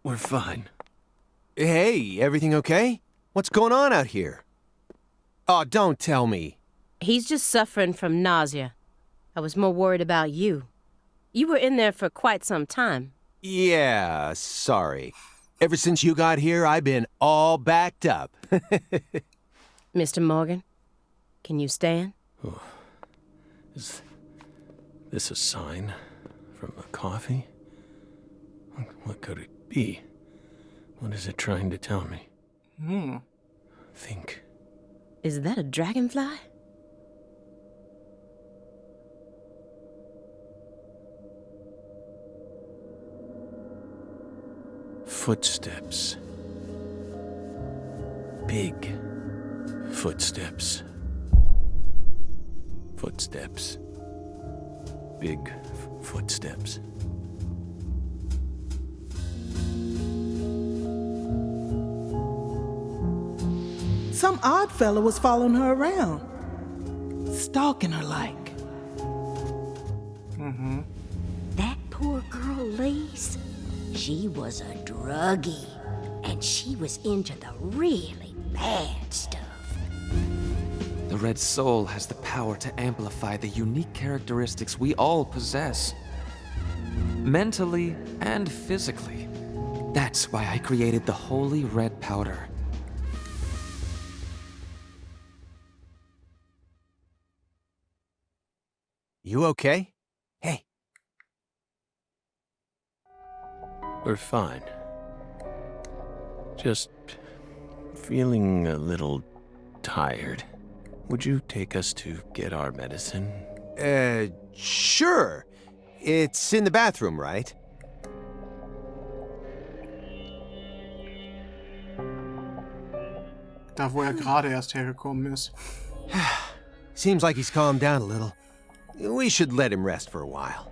We're fine. Hey, everything okay? What's going on out here? Oh, don't tell me. He's just suffering from nausea. I was more worried about you. You were in there for quite some time. Yeah, sorry. Ever since you got here, I've been all backed up. Mr. Morgan, can you stand? Oh. Is this a sign from a coffee? What could it be? What is it trying to tell me? Think. Is that a dragonfly? Footsteps. Big footsteps. Footsteps. Big footsteps. Some odd fella was following her around, stalking her like. That poor girl, Lise, she was a druggie, and she was into the really bad stuff. The Red Soul has the power to amplify the unique characteristics we all possess. Mentally and physically. That's why I created the holy red powder. You okay? Hey. We're fine. Just feeling a little tired. Would you take us to get our medicine? Sure. It's in the bathroom, right? Da, wo gerade erst hergekommen ist. Seems like he's calmed down a little. We should let him rest for a while.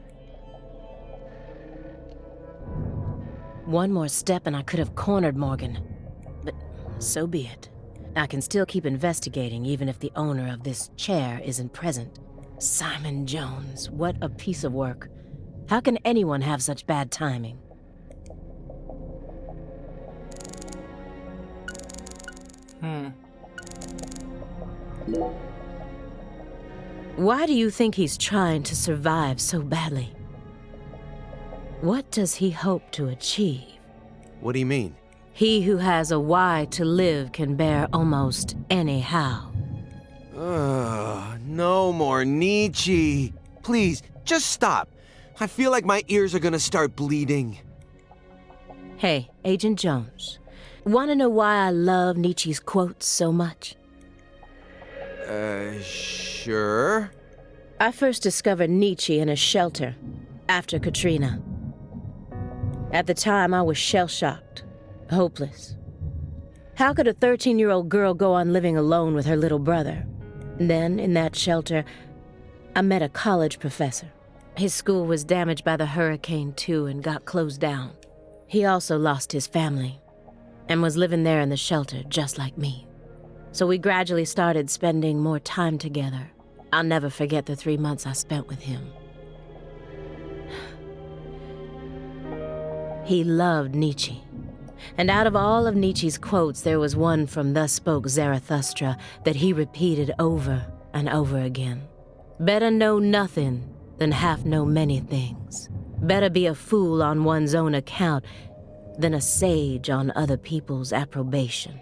One more step and I could have cornered Morgan. But so be it. I can still keep investigating even if the owner of this chair isn't present. Simon Jones, what a piece of work. How can anyone have such bad timing? Why do you think he's trying to survive so badly? What does he hope to achieve? What do you mean? He who has a why to live can bear almost any how. No more Nietzsche. Please, just stop. I feel like my ears are gonna start bleeding. Hey, Agent Jones. Wanna know why I love Nietzsche's quotes so much? Sure. I first discovered Nietzsche in a shelter after Katrina. At the time, I was shell-shocked, hopeless. How could a 13-year-old girl go on living alone with her little brother? Then, in that shelter, I met a college professor. His school was damaged by the hurricane, too, and got closed down. He also lost his family and was living there in the shelter, just like me. So we gradually started spending more time together. I'll never forget the 3 months I spent with him. He loved Nietzsche. And out of all of Nietzsche's quotes, there was one from Thus Spoke Zarathustra that he repeated over and over again. Better know nothing than half know many things. Better be a fool on one's own account than a sage on other people's approbation.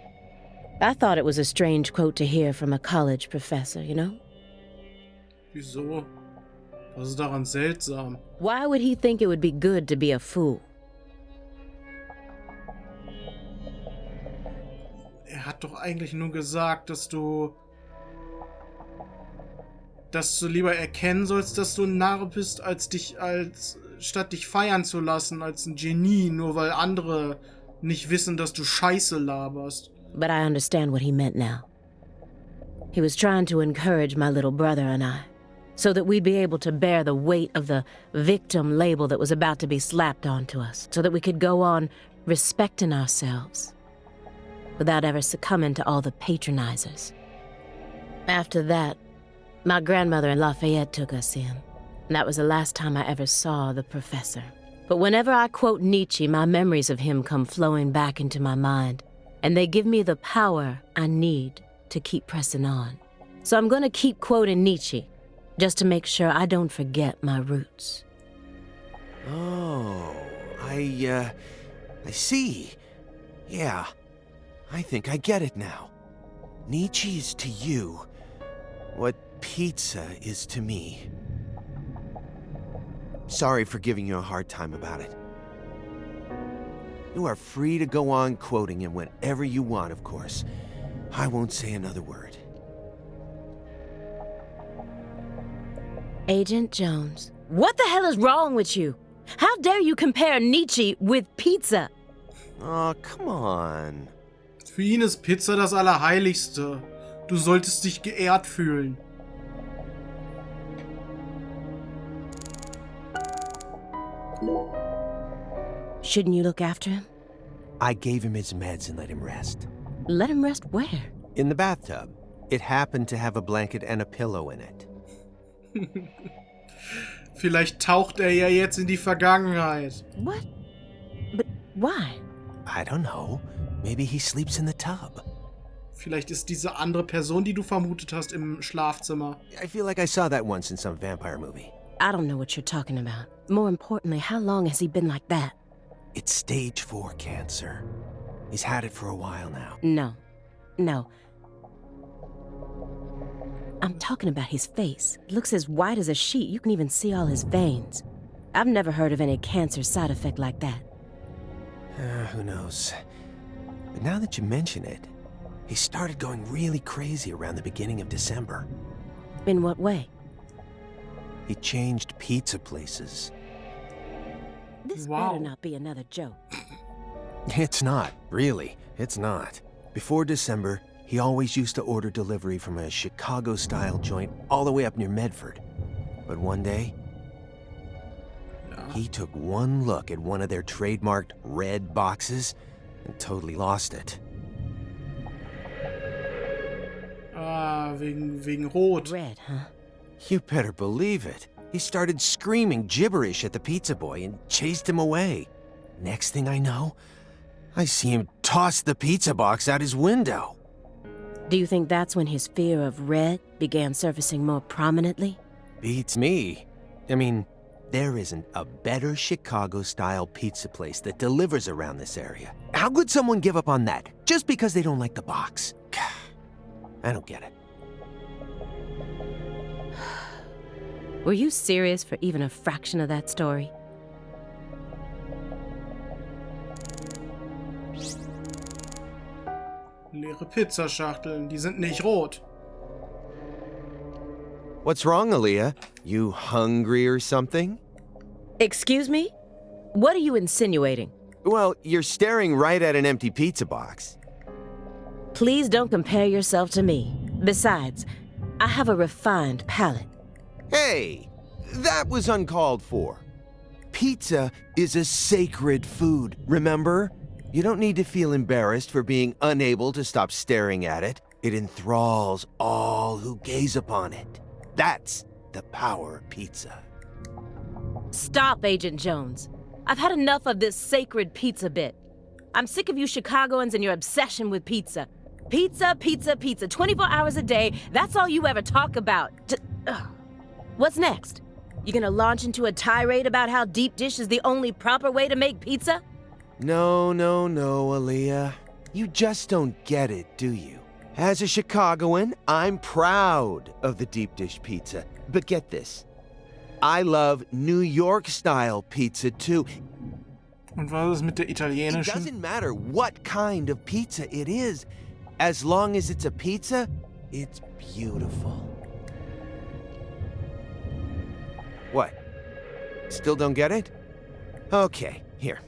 I thought it was a strange quote to hear from a college professor, you know? Wieso? Was ist daran seltsam? Why would he think it would be good to be a fool? Hat doch eigentlich nur gesagt, dass du lieber erkennen sollst, dass du ein Narr bist, statt dich feiern zu lassen als ein Genie, nur weil andere nicht wissen, dass du Scheiße laberst. But I understand what he meant now. He was trying to encourage my little brother and I, so that we'd be able to bear the weight of the victim label that was about to be slapped onto us, so that we could go on respecting ourselves, without ever succumbing to all the patronizers. After that, my grandmother in Lafayette took us in, and that was the last time I ever saw the professor. But whenever I quote Nietzsche, my memories of him come flowing back into my mind, and they give me the power I need to keep pressing on. So I'm gonna keep quoting Nietzsche, just to make sure I don't forget my roots. Oh, I see. Yeah. I think I get it now. Nietzsche is to you what pizza is to me. Sorry for giving you a hard time about it. You are free to go on quoting him whenever you want, of course. I won't say another word. Agent Jones, what the hell is wrong with you? How dare you compare Nietzsche with pizza? Oh, come on. Für ihn ist Pizza das Allerheiligste. Du solltest dich geehrt fühlen. Shouldn't you look after him? I gave him his meds and let him rest. Let him rest where? In the bathtub. It happened to have a blanket and a pillow in it. Vielleicht taucht er ja jetzt in die Vergangenheit. What? But why? I don't know. Maybe he sleeps in the tub. Vielleicht ist diese andere Person, die du vermutet hast, im Schlafzimmer. I feel like I saw that once in some vampire movie. I don't know what you're talking about. More importantly, how long has he been like that? It's stage 4 cancer. He's had it for a while now. No. I'm talking about his face. It looks as white as a sheet. You can even see all his veins. I've never heard of any cancer side effect like that. Who knows? But now that you mention it, he started going really crazy around the beginning of December. In what way? He changed pizza places. This Wow. better not be another joke. It's not, really. It's not. Before December, he always used to order delivery from a Chicago-style joint all the way up near Medford. But one day, he took one look at one of their trademarked red boxes and totally lost it. Ah, wegen Rot. Red, huh? You better believe it. He started screaming gibberish at the pizza boy and chased him away. Next thing I know, I see him toss the pizza box out his window. Do you think that's when his fear of red began surfacing more prominently? Beats me. I mean, there isn't a better Chicago-style pizza place that delivers around this area. How could someone give up on that just because they don't like the box? I don't get it. Were you serious for even a fraction of that story? Leere Pizzaschachteln, die sind nicht rot. What's wrong, Aaliyah? You hungry or something? Excuse me? What are you insinuating? Well, you're staring right at an empty pizza box. Please don't compare yourself to me. Besides, I have a refined palate. Hey, that was uncalled for. Pizza is a sacred food, remember? You don't need to feel embarrassed for being unable to stop staring at it. It enthralls all who gaze upon it. That's the power of pizza. Stop, Agent Jones. I've had enough of this sacred pizza bit. I'm sick of you Chicagoans and your obsession with pizza. Pizza, pizza, pizza, 24 hours a day. That's all you ever talk about. What's next? You gonna launch into a tirade about how deep dish is the only proper way to make pizza? No, Aaliyah. You just don't get it, do you? As a Chicagoan, I'm proud of the deep dish pizza. But get this. I love New York-style pizza too. Und was ist mit der It italienischen? doesn't matter what kind of pizza it is. As long as it's a pizza, it's beautiful. What? Still don't get it? Okay, here.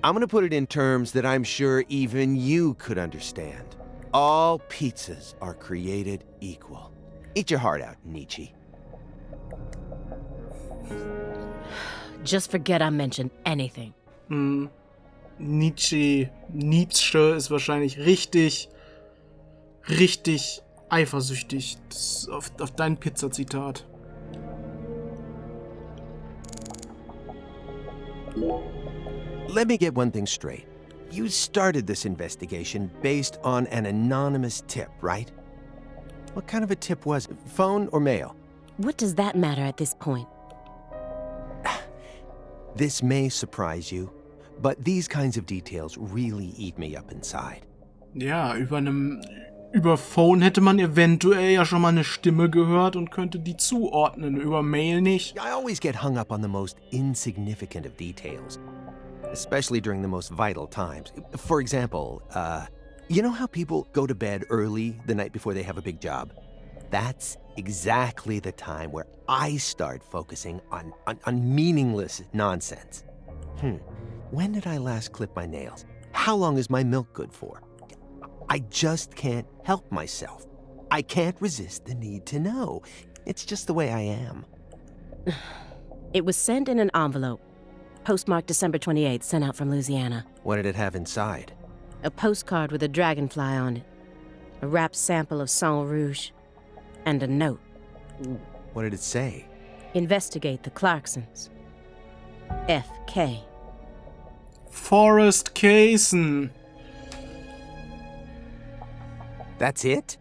I'm gonna put it in terms that I'm sure even you could understand. All pizzas are created equal. Eat your heart out, Nietzsche. Just forget I mentioned anything. Nietzsche ist wahrscheinlich richtig eifersüchtig auf dein Pizza-Zitat. Let me get one thing straight. You started this investigation based on an anonymous tip, right? What kind of a tip was it? Phone or mail? What does that matter at this point? This may surprise you, but these kinds of details really eat me up inside. Ja, über Phone hätte man eventuell ja schon mal eine Stimme gehört und könnte die zuordnen. Über Mail nicht. I always get hung up on the most insignificant of details, especially during the most vital times. For example, you know how people go to bed early the night before they have a big job? That's exactly the time where I start focusing on meaningless nonsense. When did I last clip my nails? How long is my milk good for? I just can't help myself. I can't resist the need to know. It's just the way I am. It was sent in an envelope. Postmarked December 28th, sent out from Louisiana. What did it have inside? A postcard with a dragonfly on it. A wrapped sample of Sang Rouge. And a note. What did it say? Investigate the Clarksons. F.K. Forrest Kaysen. That's it?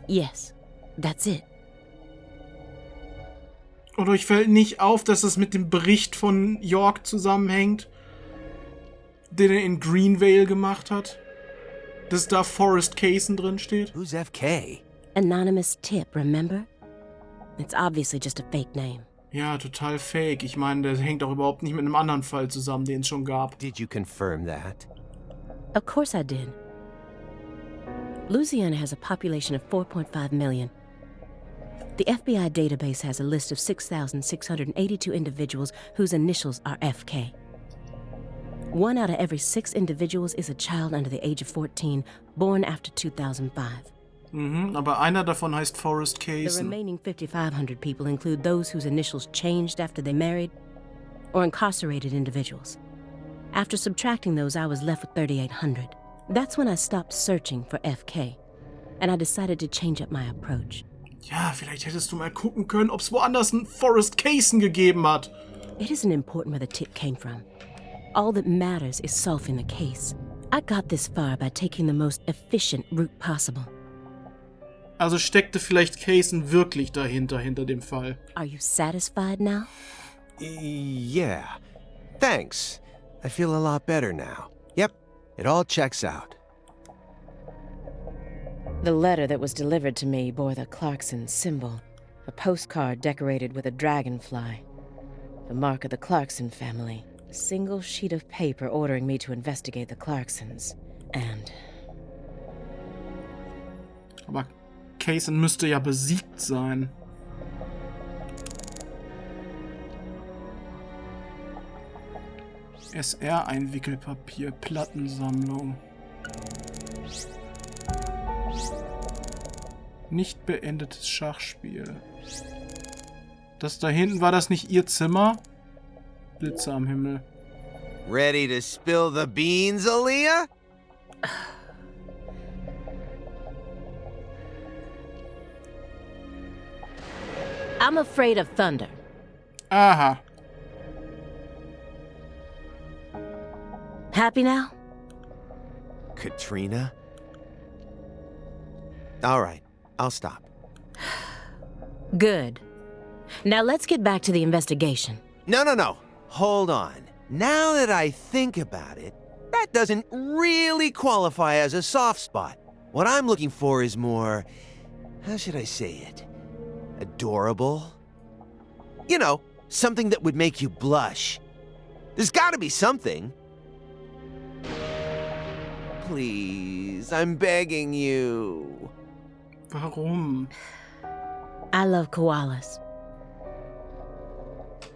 Yes, that's it. Und euch fällt nicht auf, dass es mit dem Bericht von York zusammenhängt, den er in Greenvale gemacht hat? Dass da Forrest Kaysen drin steht? Who's FK? Anonymous tip, remember? It's obviously just a fake name. Ja, total fake. Ich meine, der hängt auch überhaupt nicht mit einem anderen Fall zusammen, den es schon gab. Did you confirm that? Of course I did. Louisiana has a population of 4.5 million. The FBI database has a list of 6,682 individuals whose initials are FK. 1 out of every 6 individuals is a child under the age of 14, born after 2005. Aber einer davon heißt Forrest The Kaysen. remaining 5,500 people include those whose initials changed after they married, or incarcerated individuals. After subtracting those, I was left with 3,800. That's when I stopped searching for FK, and I decided to change up my approach. Ja, vielleicht hättest du mal gucken können, ob es woanders einen Forrest Kaysen gegeben hat. It isn't important where the tip came from. All that matters is solving the case. I got this far by taking the most efficient route possible. Also steckte vielleicht Kaysen wirklich dahinter, hinter dem Fall. Are you satisfied now? Yeah. Thanks. I feel a lot better now. Yep, it all checks out. The letter that was delivered to me bore the Clarkson symbol, a postcard decorated with a dragonfly, the mark of the Clarkson family, a single sheet of paper ordering me to investigate the Clarksons, and... Aber Kaysen müsste ja besiegt sein. SR-Einwickelpapier, Plattensammlung. Nicht beendetes Schachspiel. Das da hinten, war das nicht ihr Zimmer? Blitze am Himmel. Ready to spill the beans, Aaliyah? I'm afraid of thunder. Aha. Happy now? Katrina? All right, I'll stop. Good. Now let's get back to the investigation. No. Hold on. Now that I think about it, that doesn't really qualify as a soft spot. What I'm looking for is more... how should I say it? Adorable? You know, something that would make you blush. There's gotta be something. Please, I'm begging you. Warum? I love koalas.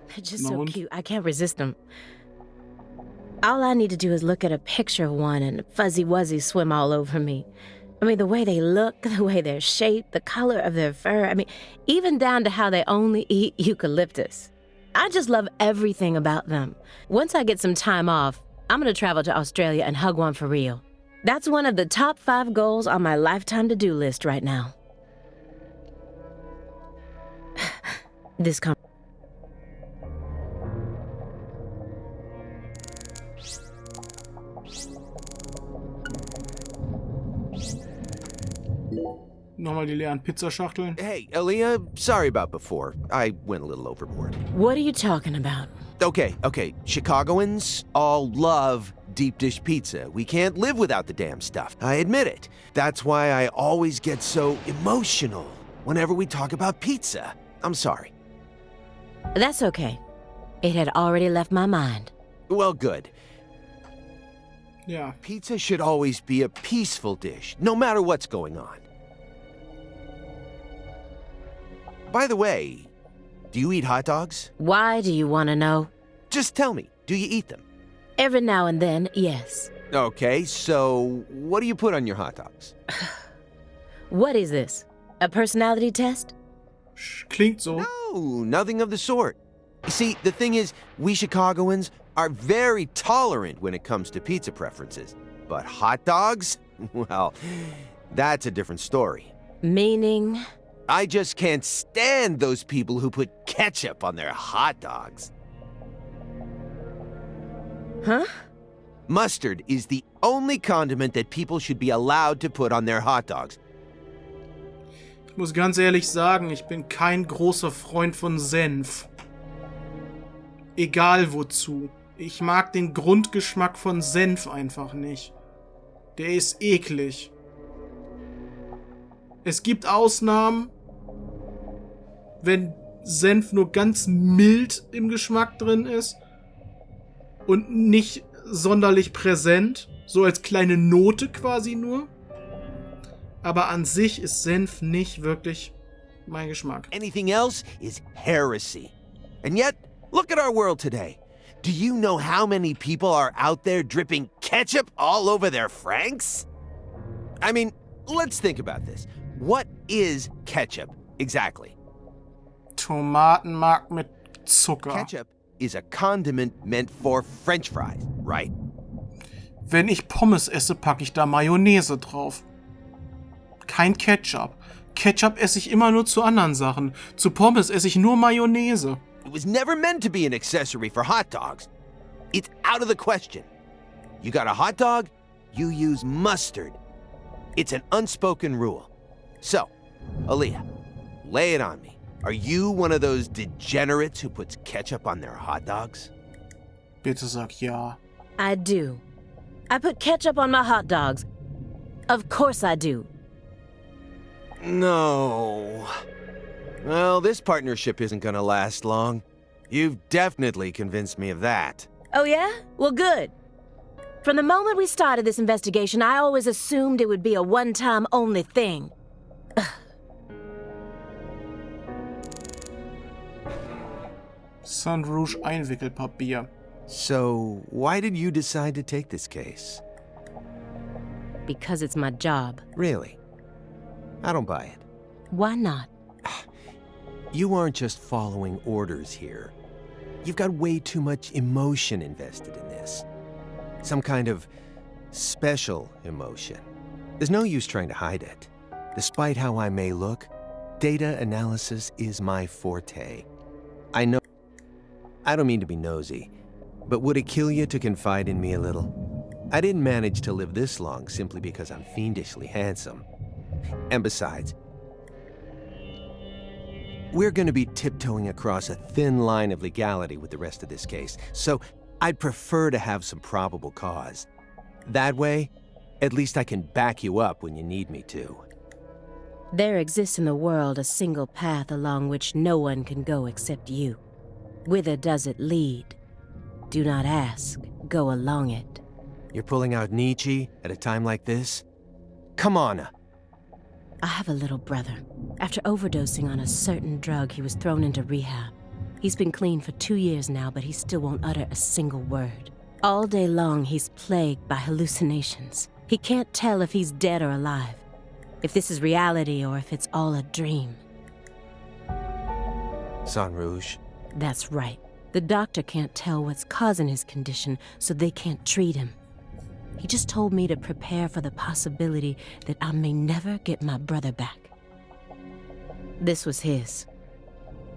They're just so cute. I can't resist them. All I need to do is look at a picture of one and Fuzzy Wuzzy swim all over me. I mean, the way they look, the way they're shaped, the color of their fur. I mean, even down to how they only eat eucalyptus. I just love everything about them. Once I get some time off, I'm gonna travel to Australia and hug one for real. That's one of the top 5 goals on my lifetime to-do list right now. This Nochmal die leeren Pizzaschachteln. Hey, Aaliyah, sorry about before. I went a little overboard. What are you talking about? Okay. Chicagoans all love deep dish pizza. We can't live without the damn stuff. I admit it. That's why I always get so emotional whenever we talk about pizza. I'm sorry. That's okay. It had already left my mind. Well, good. Ja. Pizza should always be a peaceful dish, no matter what's going on. By the way, do you eat hot dogs? Why do you want to know? Just tell me, do you eat them? Every now and then, yes. Okay, so what do you put on your hot dogs? What is this? A personality test? Klingt so. No, nothing of the sort. See, the thing is, we Chicagoans are very tolerant when it comes to pizza preferences. But hot dogs? Well, that's a different story. Meaning? I just can't stand those people who put ketchup on their hot dogs. Huh? Mustard is the only condiment that people should be allowed to put on their hot dogs. Ich muss ganz ehrlich sagen, ich bin kein großer Freund von Senf. Egal wozu. Ich mag den Grundgeschmack von Senf einfach nicht. Der ist eklig. Es gibt Ausnahmen, wenn Senf nur ganz mild im Geschmack drin ist und nicht sonderlich präsent, so als kleine Note quasi nur. Aber an sich ist Senf nicht wirklich mein Geschmack. Anything else is heresy. And yet, look at our world today. Do you know how many people are out there dripping ketchup all over their Franks? I mean, let's think about this. What is ketchup exactly? Tomatenmark mit Zucker. Ketchup is a condiment meant for French fries, right? Wenn ich Pommes esse, packe ich da Mayonnaise drauf. Kein Ketchup. Ketchup esse ich immer nur zu anderen Sachen. Zu Pommes esse ich nur Mayonnaise. It was never meant to be an accessory for hot dogs. It's out of the question. You got a hot dog, you use mustard. It's an unspoken rule. So, Aaliyah, lay it on me. Are you one of those degenerates who puts ketchup on their hot dogs? Bitte sag ja. I do. I put ketchup on my hot dogs. Of course I do. No. Well, this partnership isn't gonna last long. You've definitely convinced me of that. Oh yeah? Well, good. From the moment we started this investigation, I always assumed it would be a one-time only thing. Saint Rouge Einwickelpapier. So, why did you decide to take this case? Because it's my job. Really? I don't buy it. Why not? You aren't just following orders here. You've got way too much emotion invested in this. Some kind of special emotion. There's no use trying to hide it. Despite how I may look, data analysis is my forte. I know... I don't mean to be nosy, but would it kill you to confide in me a little? I didn't manage to live this long simply because I'm fiendishly handsome. And besides, we're going to be tiptoeing across a thin line of legality with the rest of this case, so I'd prefer to have some probable cause. That way, at least I can back you up when you need me to. There exists in the world a single path along which no one can go except you. Whither does it lead? Do not ask, go along it. You're pulling out Nietzsche at a time like this? Come on. I have a little brother. After overdosing on a certain drug, he was thrown into rehab. He's been clean for 2 years now, but he still won't utter a single word. All day long, he's plagued by hallucinations. He can't tell if he's dead or alive, if this is reality or if it's all a dream. Saint Rouge. That's right. The doctor can't tell what's causing his condition, so they can't treat him. He just told me to prepare for the possibility that I may never get my brother back. This was his.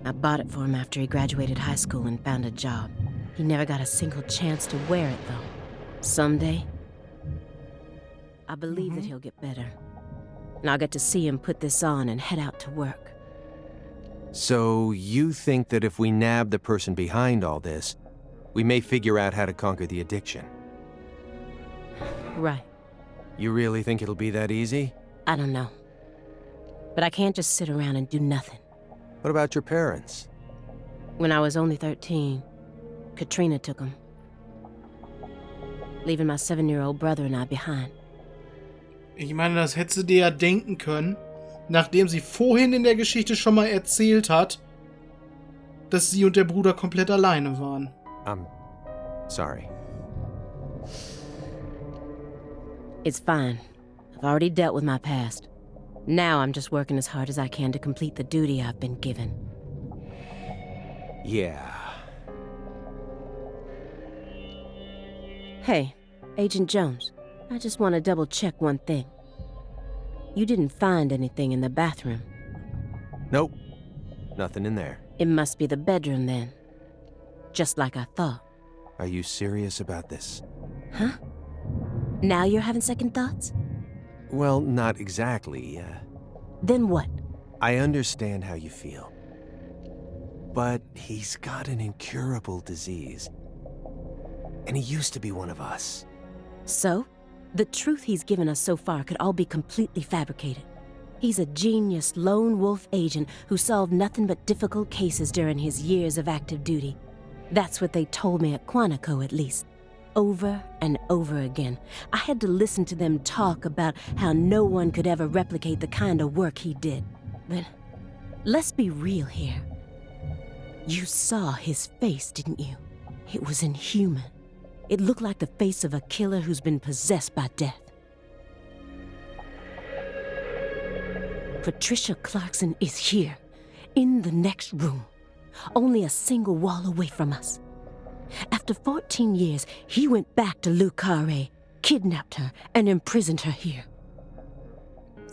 I bought it for him after he graduated high school and found a job. He never got a single chance to wear it, though. Someday, I believe that he'll get better. And I'll get to see him put this on and head out to work. So you think that if we nab the person behind all this, we may figure out how to conquer the addiction? Right. You really think it'll be that easy? I don't know. But I can't just sit around and do nothing. What about your parents? When I was only 13, Katrina took him, leaving my 7-year-old brother and I behind. Ich meine, das hätte sie dir ja denken können, nachdem sie vorhin in der Geschichte schon mal erzählt hat, dass sie und der Bruder komplett alleine waren. I'm sorry. It's fine. I've already dealt with my past. Now I'm just working as hard as I can to complete the duty I've been given. Yeah. Hey, Agent Jones, I just want to double-check one thing. You didn't find anything in the bathroom. Nope. Nothing in there. It must be the bedroom then. Just like I thought. Are you serious about this? Huh? Now you're having second thoughts? Well, not exactly. Then what? I understand how you feel. But he's got an incurable disease. And he used to be one of us. So? The truth he's given us so far could all be completely fabricated. He's a genius lone wolf agent who solved nothing but difficult cases during his years of active duty. That's what they told me at Quantico, at least. Over and over again. I had to listen to them talk about how no one could ever replicate the kind of work he did. But let's be real here. You saw his face, didn't you? It was inhuman. It looked like the face of a killer who's been possessed by death. Patricia Clarkson is here, in the next room, only a single wall away from us. After 14 years, he went back to Lé Carré, kidnapped her, and imprisoned her here.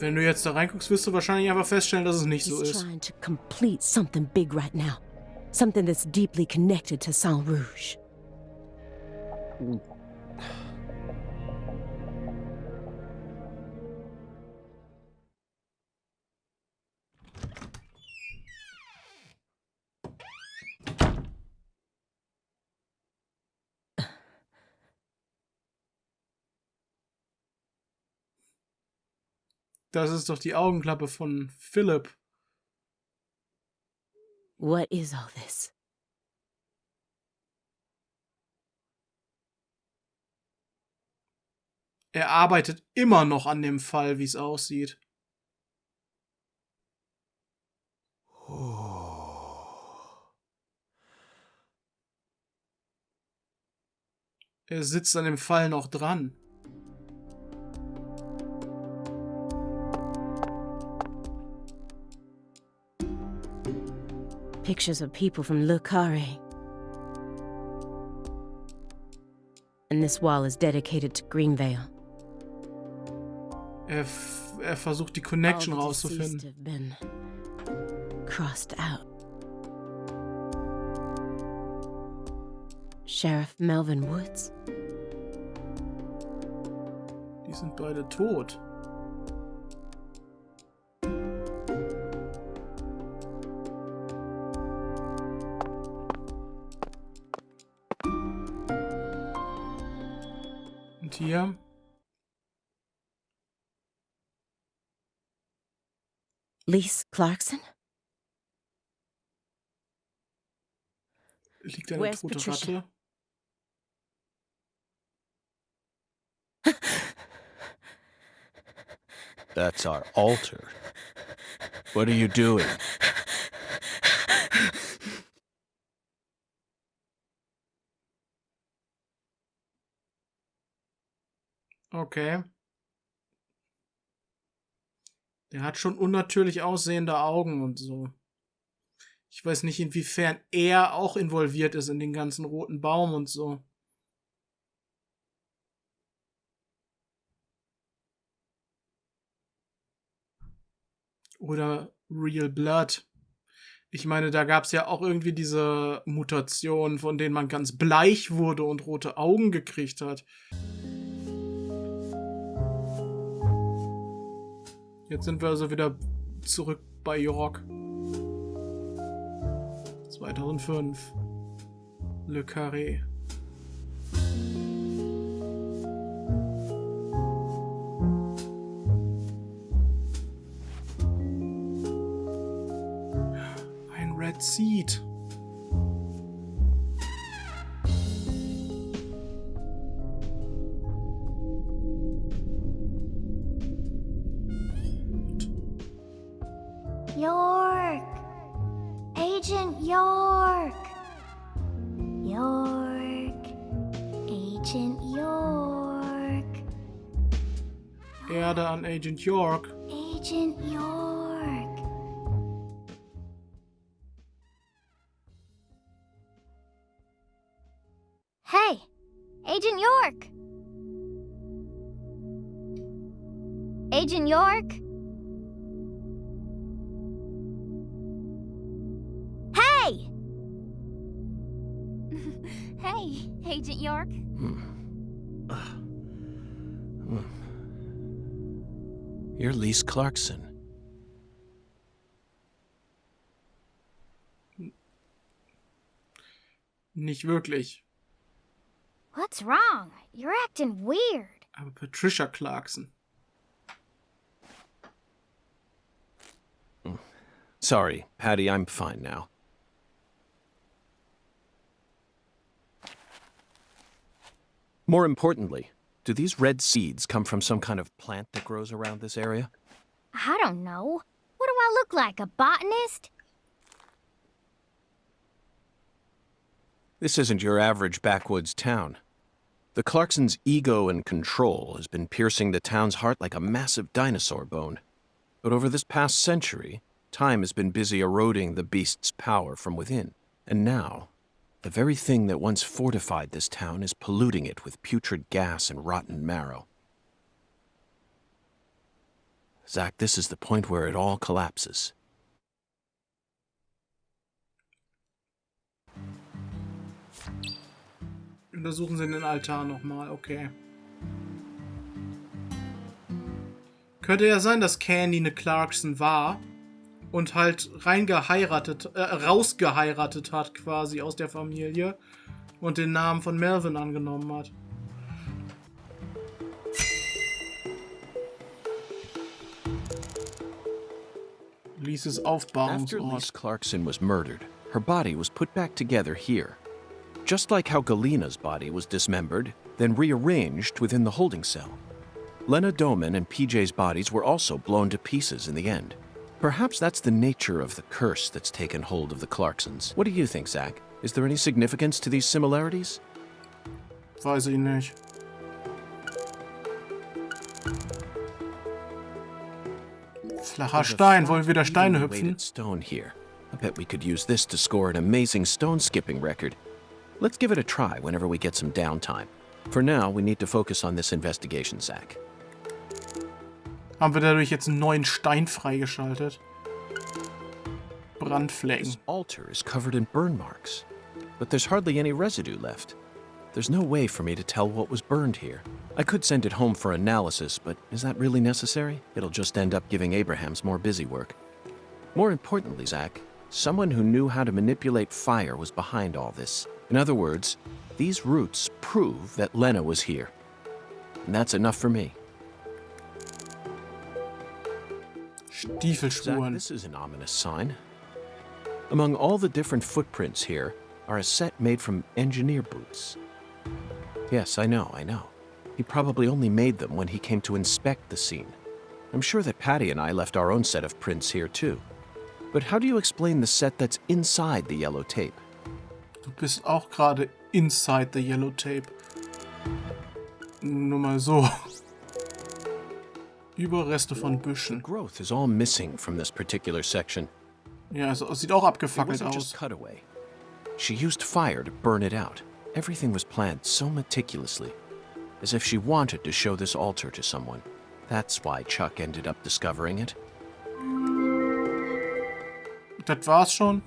Wenn du jetzt da reinguckst, wirst du wahrscheinlich einfach feststellen, dass es nicht so He's ist. trying to complete something big right now. Something that's deeply connected to Saint Rouge. Das ist doch die Augenklappe von Philip. What is all this? Er arbeitet immer noch an dem Fall, wie es aussieht. Er sitzt an dem Fall noch dran. Pictures of people from Lé Carré. And this wall is dedicated to Greenvale. Er versucht, die Connection All the deceased rauszufinden. have been crossed out. Sheriff Melvin Woods. Die sind beide tot. Und hier Lé Clarkson? liegt eine Where's tote Patricia? Ratte. That's our altar. What are you doing? Okay. Der hat schon unnatürlich aussehende Augen und so. Ich weiß nicht, inwiefern er auch involviert ist in den ganzen roten Baum und so. Oder Real Blood. Ich meine, da gab es ja auch irgendwie diese Mutationen, von denen man ganz bleich wurde und rote Augen gekriegt hat. Jetzt sind wir also wieder zurück bei York. 2005. Lé Carré. Ein Red Seed. York! Agent York! York! Agent York! Erde an Agent York. Agent York! Hey! Agent York! Agent York? Hey! Hey, Agent York. You're Lé Clarkson. Nicht wirklich. What's wrong? You're acting weird. Aber Patricia Clarkson. Sorry, Patty, I'm fine now. More importantly, do these red seeds come from some kind of plant that grows around this area? I don't know. What do I look like, a botanist? This isn't your average backwoods town. The Clarksons' ego and control has been piercing the town's heart like a massive dinosaur bone. But over this past century, time has been busy eroding the beast's power from within. And now, the very thing that once fortified this town is polluting it with putrid gas and rotten marrow. Zach, this is the point where it all collapses. Untersuchen Sie den Altar nochmal, okay. Könnte ja sein, dass Candy eine Clarkson war und halt rausgeheiratet hat quasi aus der Familie und den Namen von Melvin angenommen hat. Lises After Aufbahrungsort. Lise Clarkson was murdered, her body was put back together here. Just like how Galena's body was dismembered, then rearranged within the holding cell. Lena Doman and PJ's bodies were also blown to pieces in the end. Perhaps that's the nature of the curse that's taken hold of the Clarksons. What do you think, Zach? Is there any significance to these similarities? Weiß ich nicht. Flacher Stein. Wollen wir da Steine hüpfen? Stone here. I bet we could use this to score an amazing stone skipping record. Let's give it a try whenever we get some downtime. For now, we need to focus on this investigation, Zach. Haben wir dadurch jetzt einen neuen Stein freigeschaltet? Brandflecken. This altar is covered in burn marks, but there's hardly any residue left. There's no way for me to tell what was burned here. I could send it home for analysis, but is that really necessary? It'll just end up giving Abrahams more busy work. More importantly, Zach, someone who knew how to manipulate fire was behind all this. In other words, these roots prove that Lena was here. And that's enough for me. Zach, Stiefelspuren. this is an ominous sign. Among all the different footprints here are a set made from engineer boots. Yes, I know. He probably only made them when he came to inspect the scene. I'm sure that Patty and I left our own set of prints here too. But how do you explain the set that's inside the yellow tape? Du bist auch gerade inside the yellow tape. Nur mal so. Überreste von Büschen. Growth is all missing from this particular section. Ja, es sieht auch It abgefackelt wasn't aus. just cut away. She used fire to burn it out. Everything was planned so meticulously, as if she wanted to show this altar to someone. That's why Chuck ended up discovering it. Das war's schon.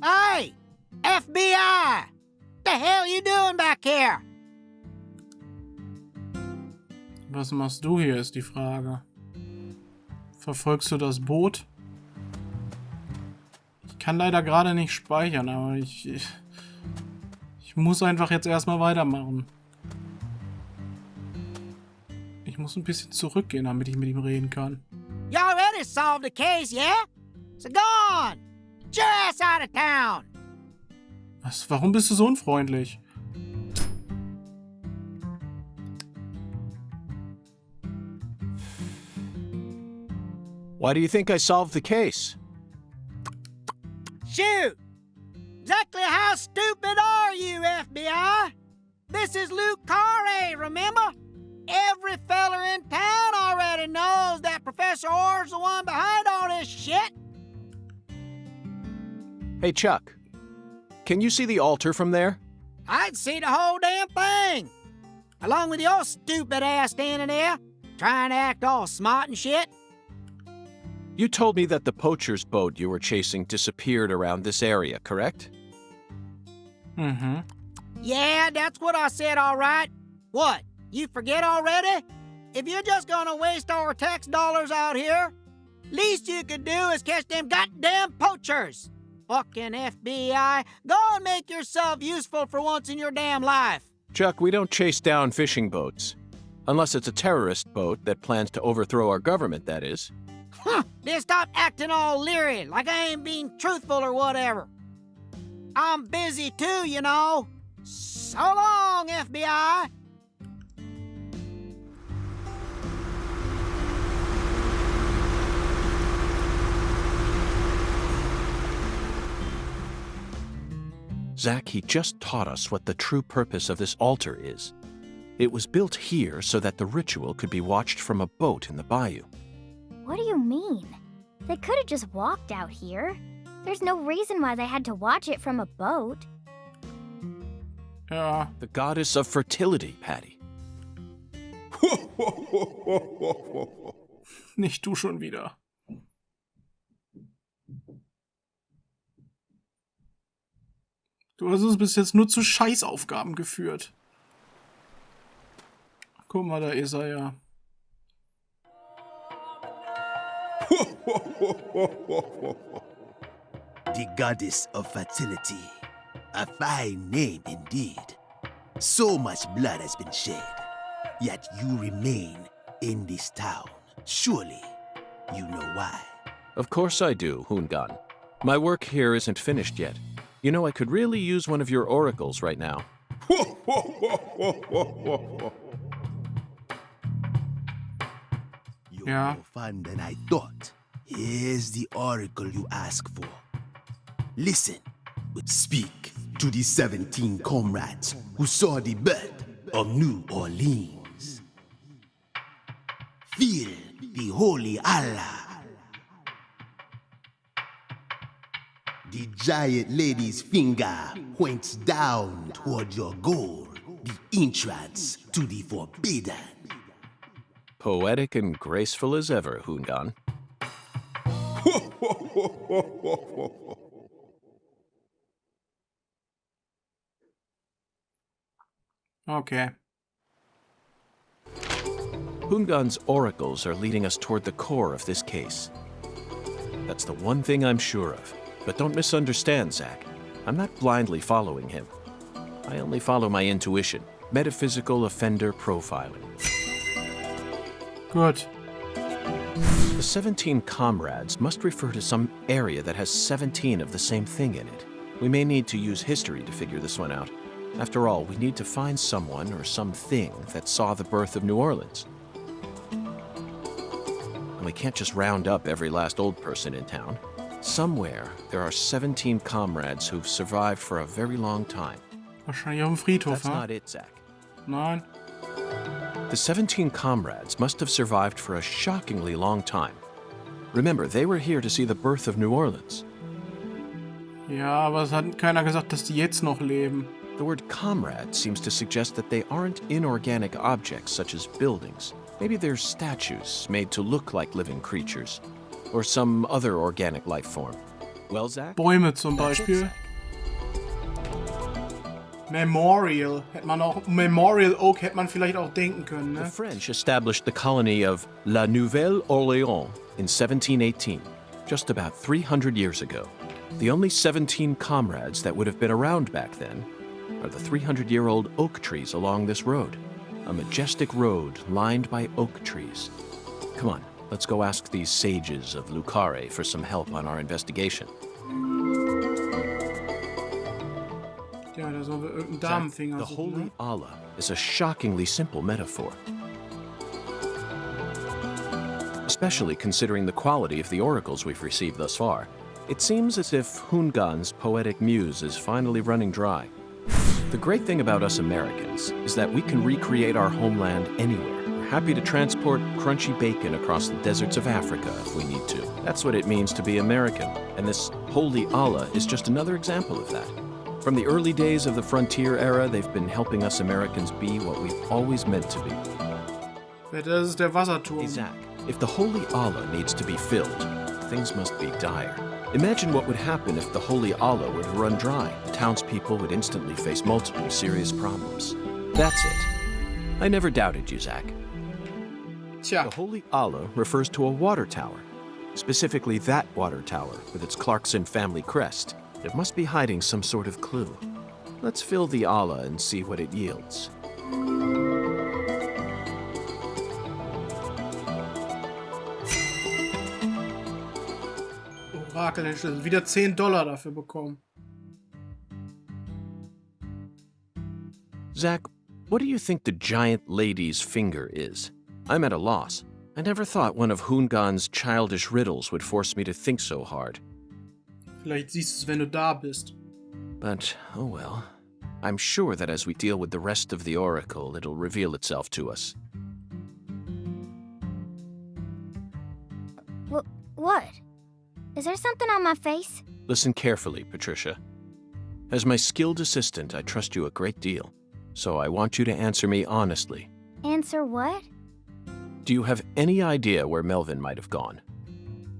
Hey! FBI! The hell you doing back here? Was machst du hier, ist die Frage. Verfolgst du das Boot? Ich kann leider gerade nicht speichern, aber ich muss einfach jetzt erstmal weitermachen. Ich muss ein bisschen zurückgehen, damit ich mit ihm reden kann. You already solved the case, yeah? So go on! Get your ass out of town! Was? Warum bist du so unfreundlich? Why do you think I solved the case? Shoot! Exactly how stupid are you, FBI? This is Lé Carré, remember? Every feller in town already knows that Professor Orr's the one behind all this shit. Hey, Chuck. Can you see the altar from there? I'd see the whole damn thing. Along with your stupid ass standing there, trying to act all smart and shit. You told me that the poacher's boat you were chasing disappeared around this area, correct? Mhm. Yeah, that's what I said, all right. What, you forget already? If you're just gonna waste our tax dollars out here, least you could do is catch them goddamn poachers. Fucking FBI, go and make yourself useful for once in your damn life. Chuck, we don't chase down fishing boats. Unless it's a terrorist boat that plans to overthrow our government, that is. Huh, then stop acting all leery, like I ain't being truthful or whatever. I'm busy too, you know. So long, FBI. Zach, he just taught us what the true purpose of this altar is. It was built here so that the ritual could be watched from a boat in the bayou. What do you mean? They could have just walked out here. There's no reason why they had to watch it from a boat. Ja. The goddess of fertility, Patty. Nicht du schon wieder. Du hast uns bis jetzt nur zu Scheißaufgaben geführt. Guck mal, da ist er ja. The goddess of fertility. A fine name indeed. So much blood has been shed, yet you remain in this town. Surely, you know why. Of course I do, Hungan. My work here isn't finished yet. You know, I could really use one of your oracles right now. You're more fun than I thought. Here's the oracle you ask for. Listen. Speak to the 17 comrades who saw the birth of New Orleans. Feel the holy Allah. The giant lady's finger points down toward your goal, the entrance to the forbidden. Poetic and graceful as ever, Hungan. Okay. Hungan's oracles are leading us toward the core of this case. That's the one thing I'm sure of. But don't misunderstand, Zach. I'm not blindly following him. I only follow my intuition. Metaphysical offender profiling. Good. The 17 comrades must refer to some area that has 17 of the same thing in it. We may need to use history to figure this one out. After all, we need to find someone or something that saw the birth of New Orleans. And we can't just round up every last old person in town. Somewhere, there are 17 comrades who've survived for a very long time. Wahrscheinlich auf dem Friedhof, That's not it, Zach. Nein. The 17 comrades must have survived for a shockingly long time. Remember, they were here to see the birth of New Orleans. Ja, aber es hat keiner gesagt, dass die jetzt noch leben. The word comrade seems to suggest that they aren't inorganic objects such as buildings. Maybe they're statues made to look like living creatures, or some other organic life form. Well, Zach? Bäume zum Beispiel. Memorial. Memorial Oak hätte man vielleicht auch denken können, ne? The French established the colony of La Nouvelle-Orléans in 1718, just about 300 years ago. The only 17 comrades that would have been around back then are the 300-year-old oak trees along this road. A majestic road lined by oak trees. Come on, let's go ask these sages of Lé Carré for some help on our investigation. Ja, da sollen wir irgendeinen Damenfinger The suchen, holy ne? Allah is a shockingly simple metaphor. Especially considering the quality of the oracles we've received thus far. It seems as if Hungan's poetic muse is finally running dry. The great thing about us Americans is that we can recreate our homeland anywhere. We're happy to transport crunchy bacon across the deserts of Africa if we need to. That's what it means to be American, and this holy Allah is just another example of that. From the early days of the frontier era, they've been helping us Americans be what we've always meant to be. Das ist der Wasserturm. Zach, if the holy Allah needs to be filled, things must be dire. Imagine what would happen if the holy Allah were to run dry. Townspeople would instantly face multiple serious problems. That's it. I never doubted you, Zach. Tja. The holy Allah refers to a water tower. Specifically that water tower with its Clarkson family crest. It must be hiding some sort of clue. Let's fill the Allah and see what it yields. Orakel den Schlüssel. Wieder $10 dafür bekommen. Zach, what do you think the giant lady's finger is? I'm at a loss. I never thought one of Hungan's childish riddles would force me to think so hard. Vielleicht siehst du es, wenn du da bist. But, oh well. I'm sure that as we deal with the rest of the oracle, it'll reveal itself to us. What? Is there something on my face? Listen carefully, Patricia. As my skilled assistant, I trust you a great deal. So I want you to answer me honestly. Answer what? Do you have any idea where Melvin might have gone?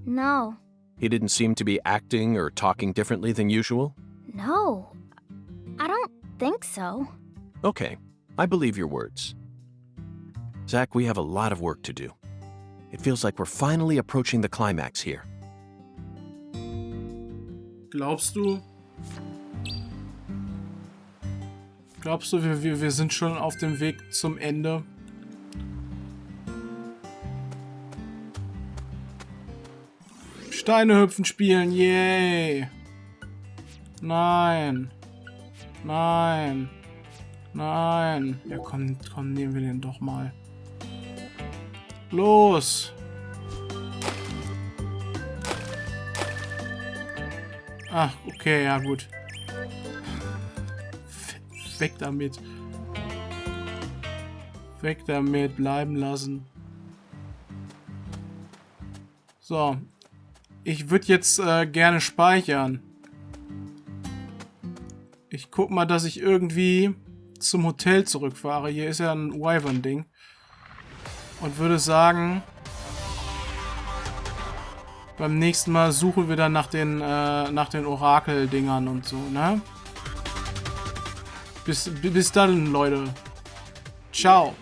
No. He didn't seem to be acting or talking differently than usual? No. I don't think so. Okay, I believe your words. Zach, we have a lot of work to do. It feels like we're finally approaching the climax here. Glaubst du? Glaubst du, wir sind schon auf dem Weg zum Ende? Steine hüpfen spielen, yay! Nein. Nein. Nein. Ja, komm, nehmen wir den doch mal. Los! Ach, okay, ja gut. Weg damit. Weg damit, bleiben lassen. So. Ich würde jetzt gerne speichern. Ich guck mal, dass ich irgendwie zum Hotel zurückfahre. Hier ist ja ein Wyvern-Ding. Und würde sagen, beim nächsten Mal suchen wir dann nach den Orakel-Dingern und so, ne? Bis dann, Leute. Ciao.